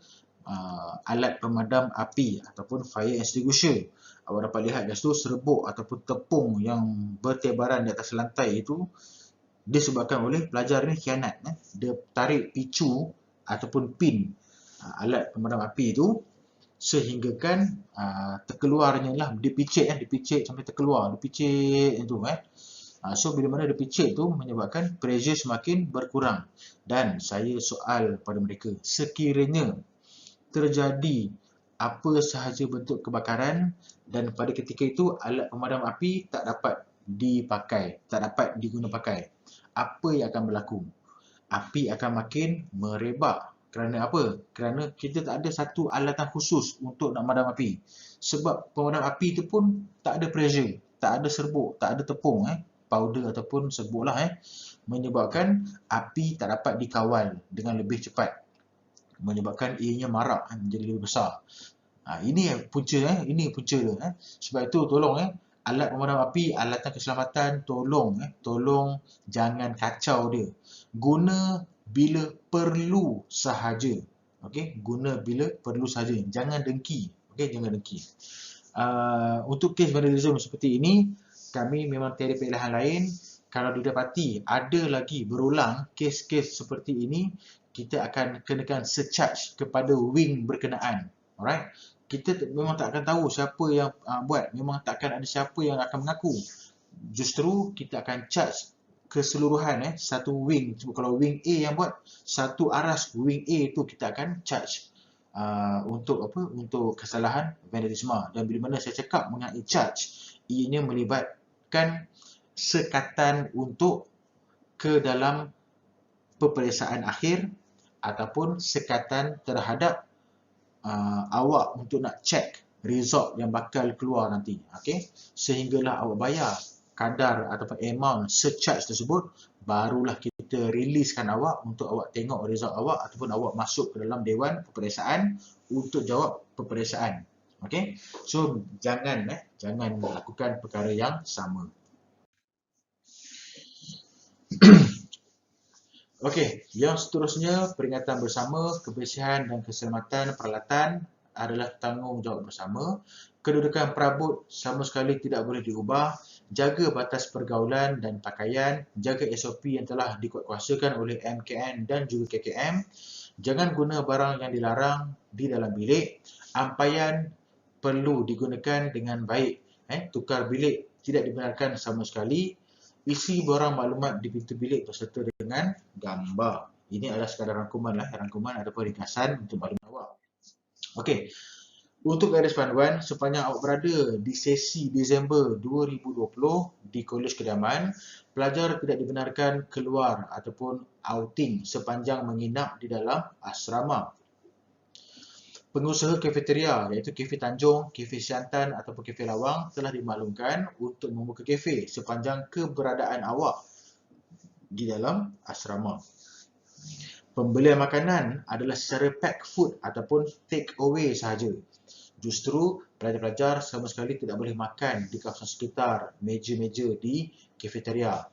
alat pemadam api ataupun fire extinguisher. Awak dapat lihat kat situ serbuk ataupun tepung yang bertebaran di atas lantai itu disebabkan oleh pelajar ni khianat. Dia tarik picu ataupun pin alat pemadam api itu sehinggakan terkeluarnya lah, dipicit sampai terkeluar, dipicit itu so bila mana dipicit tu menyebabkan pressure semakin berkurang. Dan saya soal pada mereka, sekiranya terjadi apa sahaja bentuk kebakaran dan pada ketika itu alat pemadam api tak dapat dipakai, tak dapat diguna pakai, apa yang akan berlaku? Api akan makin merebak. Kerana apa? Kerana kita tak ada satu alatan khusus untuk nak madam api. Sebab pemadam api itu pun tak ada pressure, tak ada serbuk, tak ada tepung, powder ataupun serbuk lah, menyebabkan api tak dapat dikawal dengan lebih cepat. menyebabkan ianya marak menjadi lebih besar. Ini punca ini punca dia. Sebab itu tolong alat pemadam api, alatan keselamatan, tolong jangan kacau dia. Guna bila perlu sahaja. Okey, guna bila perlu sahaja. Jangan dengki. Okey, jangan dengki. Untuk kes vandalisme seperti ini, kami memang tiada pilihan lain. Kalau didapati ada lagi berulang kes-kes seperti ini, kita akan kenakan surcharge kepada wing berkenaan. Alright? Kita memang tak akan tahu siapa yang buat. Memang tak akan ada siapa yang akan mengaku. Justru kita akan charge keseluruhan satu wing. Kalau wing A yang buat, satu aras wing A tu kita akan charge untuk kesalahan vandalisme. Dan bila mana saya cakap mengenai charge, ianya melibatkan sekatan untuk ke dalam peperiksaan akhir ataupun sekatan terhadap awak untuk nak check result yang bakal keluar nanti. Okey, sehinggalah awak bayar kadar ataupun amount surcharge tersebut, barulah kita releasekan awak untuk awak tengok result awak ataupun awak masuk ke dalam dewan peperiksaan untuk jawab peperiksaan. Okey, so jangan melakukan perkara yang sama. Okey, yang seterusnya, peringatan bersama, kebersihan dan keselamatan peralatan adalah tanggungjawab bersama. Kedudukan perabot sama sekali tidak boleh diubah. Jaga batas pergaulan dan pakaian. Jaga SOP yang telah dikuatkuasakan oleh MKN dan juga KKM. Jangan guna barang yang dilarang di dalam bilik. Ampaian perlu digunakan dengan baik. Tukar bilik tidak dibenarkan sama sekali. Isi borang maklumat di pintu bilik berserta dengan gambar. Ini adalah sekadar rangkuman ataupun ringkasan untuk maklumat awak. Okey. Untuk garis panduan, sepanjang awak berada di sesi Disember 2020 di Kolej Kediaman, pelajar tidak dibenarkan keluar ataupun outing sepanjang menginap di dalam asrama. Pengusaha kafeteria iaitu Kafe Tanjung, Kafe Siantan ataupun Kafe Lawang telah dimaklumkan untuk membuka kafe sepanjang keberadaan awak di dalam asrama. Pembelian makanan adalah secara pack food ataupun take away sahaja. Justru pelajar-pelajar sama sekali tidak boleh makan di kawasan sekitar meja-meja di kafeteria.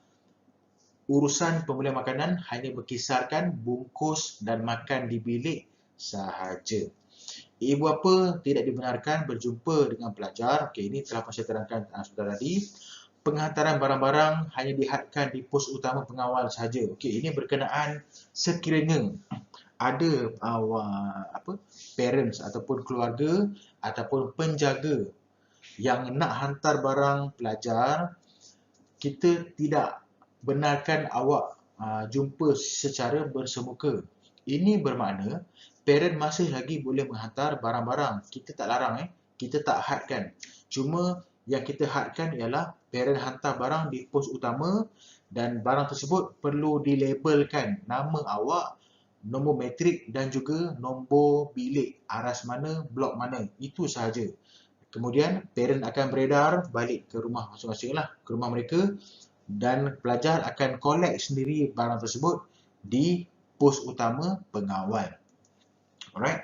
Urusan pembelian makanan hanya berkisarkan bungkus dan makan di bilik sahaja. Ibu bapa tidak dibenarkan berjumpa dengan pelajar. Okey, ini telah saya terangkan sebentar tadi. Penghantaran barang-barang hanya dihadkan di pos utama pengawal sahaja. Okey, ini berkenaan sekiranya ada parents ataupun keluarga ataupun penjaga yang nak hantar barang pelajar, kita tidak benarkan awak jumpa secara bersemuka. Ini bermakna parent masih lagi boleh menghantar barang-barang. Kita tak larang, kita tak hadkan. Cuma yang kita hadkan ialah parent hantar barang di pos utama dan barang tersebut perlu dilabelkan nama awak, nombor matrik dan juga nombor bilik, aras mana, blok mana. Itu sahaja. Kemudian parent akan beredar balik ke rumah masing-masing ke rumah mereka, dan pelajar akan collect sendiri barang tersebut di pos utama pengawal. Alright.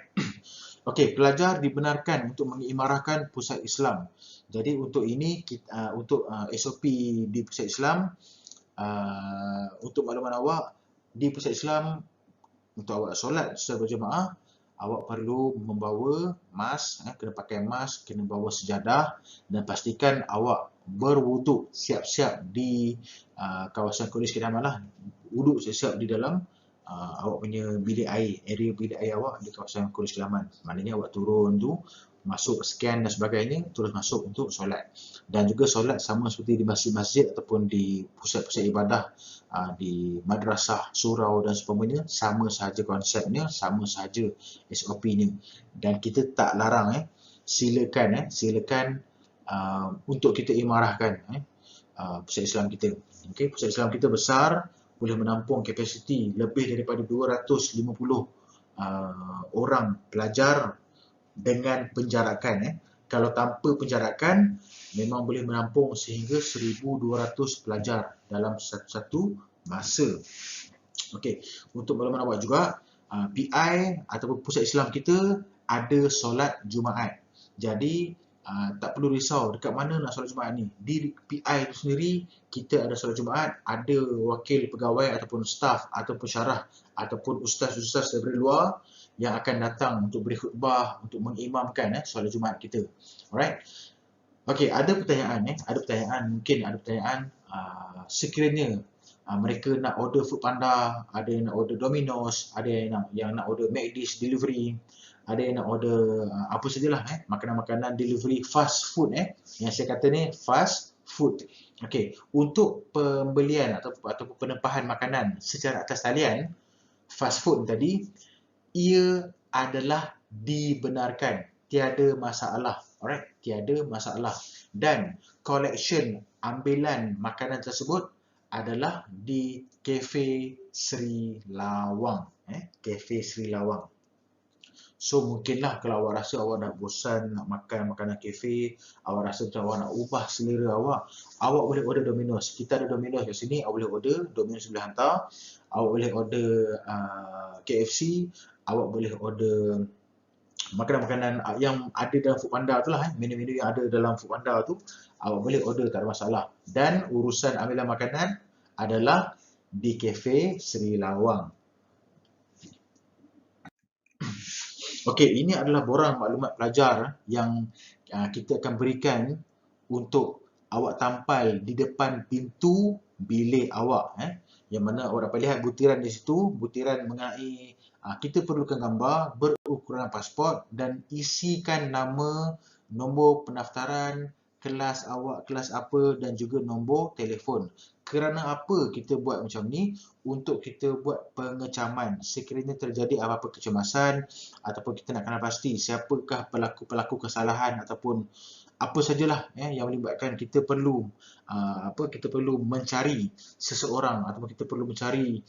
Okey, pelajar dibenarkan untuk mengimarahkan pusat Islam. Jadi untuk ini, untuk SOP di pusat Islam, untuk makluman awak, di pusat Islam, untuk awak solat secara berjemaah, awak perlu membawa mask, kena pakai mask, kena bawa sejadah dan pastikan awak berwuduk siap-siap di kawasan Kolej Kediaman wuduk siap-siap di dalam awak punya bilik air, area bilik air awak di kawasan Kolej Kediaman. Maknanya awak turun tu, masuk scan dan sebagainya, terus masuk untuk solat. Dan juga solat sama seperti di masjid-masjid ataupun di pusat-pusat ibadah, di madrasah, surau dan sebagainya, sama sahaja konsepnya, sama sahaja SOP-nya. Dan kita tak larang, silakan untuk kita imarahkan pusat Islam kita. Okay, pusat Islam kita besar, boleh menampung kapasiti lebih daripada 250 orang pelajar dengan penjarakan. Kalau tanpa penjarakan, memang boleh menampung sehingga 1,200 pelajar dalam satu masa. Okey, untuk makluman awak juga, PI ataupun pusat Islam kita ada solat Jumaat. Jadi tak perlu risau dekat mana nak solat Jumaat ni. Di PI tu sendiri kita ada solat Jumaat, ada wakil pegawai ataupun staf ataupun syarah ataupun ustaz-ustaz daripada luar yang akan datang untuk beri khutbah, untuk mengimamkan solat Jumaat kita. Alright. Okey, ada pertanyaan, mungkin ada pertanyaan sekiranya mereka nak order Foodpanda, ada yang nak order Domino's, ada yang nak order McD's delivery, ada yang nak order apa sajalah makanan-makanan delivery fast food yang saya kata ni fast food. Okey, untuk pembelian ataupun penempahan makanan secara atas talian fast food tadi, ia adalah dibenarkan, tiada masalah. Alright, tiada masalah. Dan collection ambilan makanan tersebut adalah di Cafe Sri Lawang. Cafe Sri Lawang. So mungkinlah kalau awak rasa awak dah bosan nak makan makanan kafe, awak rasa macam awak nak ubah selera awak boleh order Domino's. Kita ada Domino's kat sini, awak boleh order, Domino's boleh hantar. Awak boleh order KFC, awak boleh order makanan-makanan yang ada dalam Foodpanda tu lah, menu-menu yang ada dalam Foodpanda tu, awak boleh order, tak ada masalah. Dan urusan ambilan makanan adalah di Cafe Sri Lawang. Okey, ini adalah borang maklumat pelajar yang kita akan berikan untuk awak tampal di depan pintu bilik awak. Yang mana awak dapat lihat butiran di situ, butiran mengenai kita perlukan gambar berukuran pasport dan isikan nama, nombor pendaftaran, kelas awak, kelas apa dan juga nombor telefon. Kerana apa kita buat macam ni? Untuk kita buat pengecaman. Sekiranya terjadi apa-apa kecemasan ataupun kita nak kenal pasti siapakah pelaku-pelaku kesalahan ataupun apa sajalah yang melibatkan kita perlu kita perlu mencari seseorang ataupun kita perlu mencari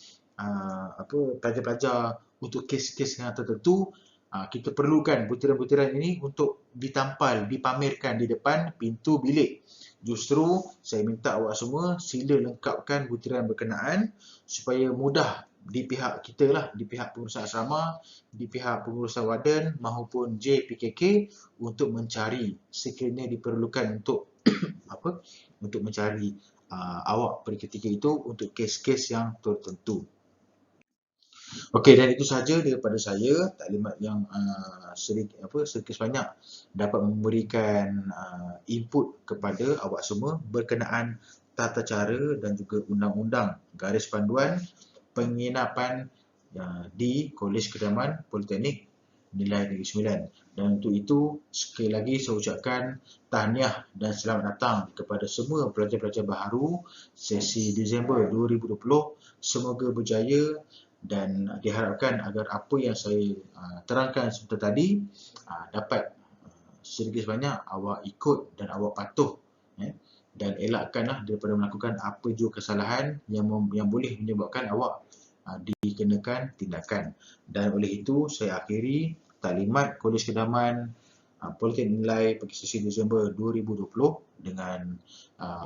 pelajar-pelajar untuk kes-kes yang tertentu. Kita perlukan butiran-butiran ini untuk ditampal, dipamerkan di depan pintu bilik. Justru saya minta awak semua sila lengkapkan butiran berkenaan supaya mudah di pihak kita lah, di pihak pengurusan asrama, di pihak pengurusan warden maupun JPKK untuk mencari sekiranya diperlukan untuk untuk mencari awak pada ketika itu untuk kes-kes yang tertentu. Okey, dan itu sahaja daripada saya, taklimat yang sedikit sebanyak dapat memberikan input kepada awak semua berkenaan tata cara dan juga undang-undang garis panduan penginapan di Kolej Kedaman Politeknik Nilai Negeri Sembilan. Dan untuk itu, sekali lagi saya ucapkan tahniah dan selamat datang kepada semua pelajar-pelajar baharu sesi Disember 2020. Semoga berjaya dan diharapkan agar apa yang saya terangkan sebentar tadi dapat sedikit sebanyak awak ikut dan awak patuh dan elakkanlah daripada melakukan apa jua kesalahan yang boleh menyebabkan awak dikenakan tindakan. Dan oleh itu saya akhiri taklimat Kolej Kedaman Politeknik Nilai bagi sesi Disember 2020 dengan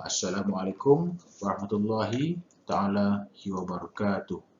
Assalamualaikum warahmatullahi taala wabarakatuh.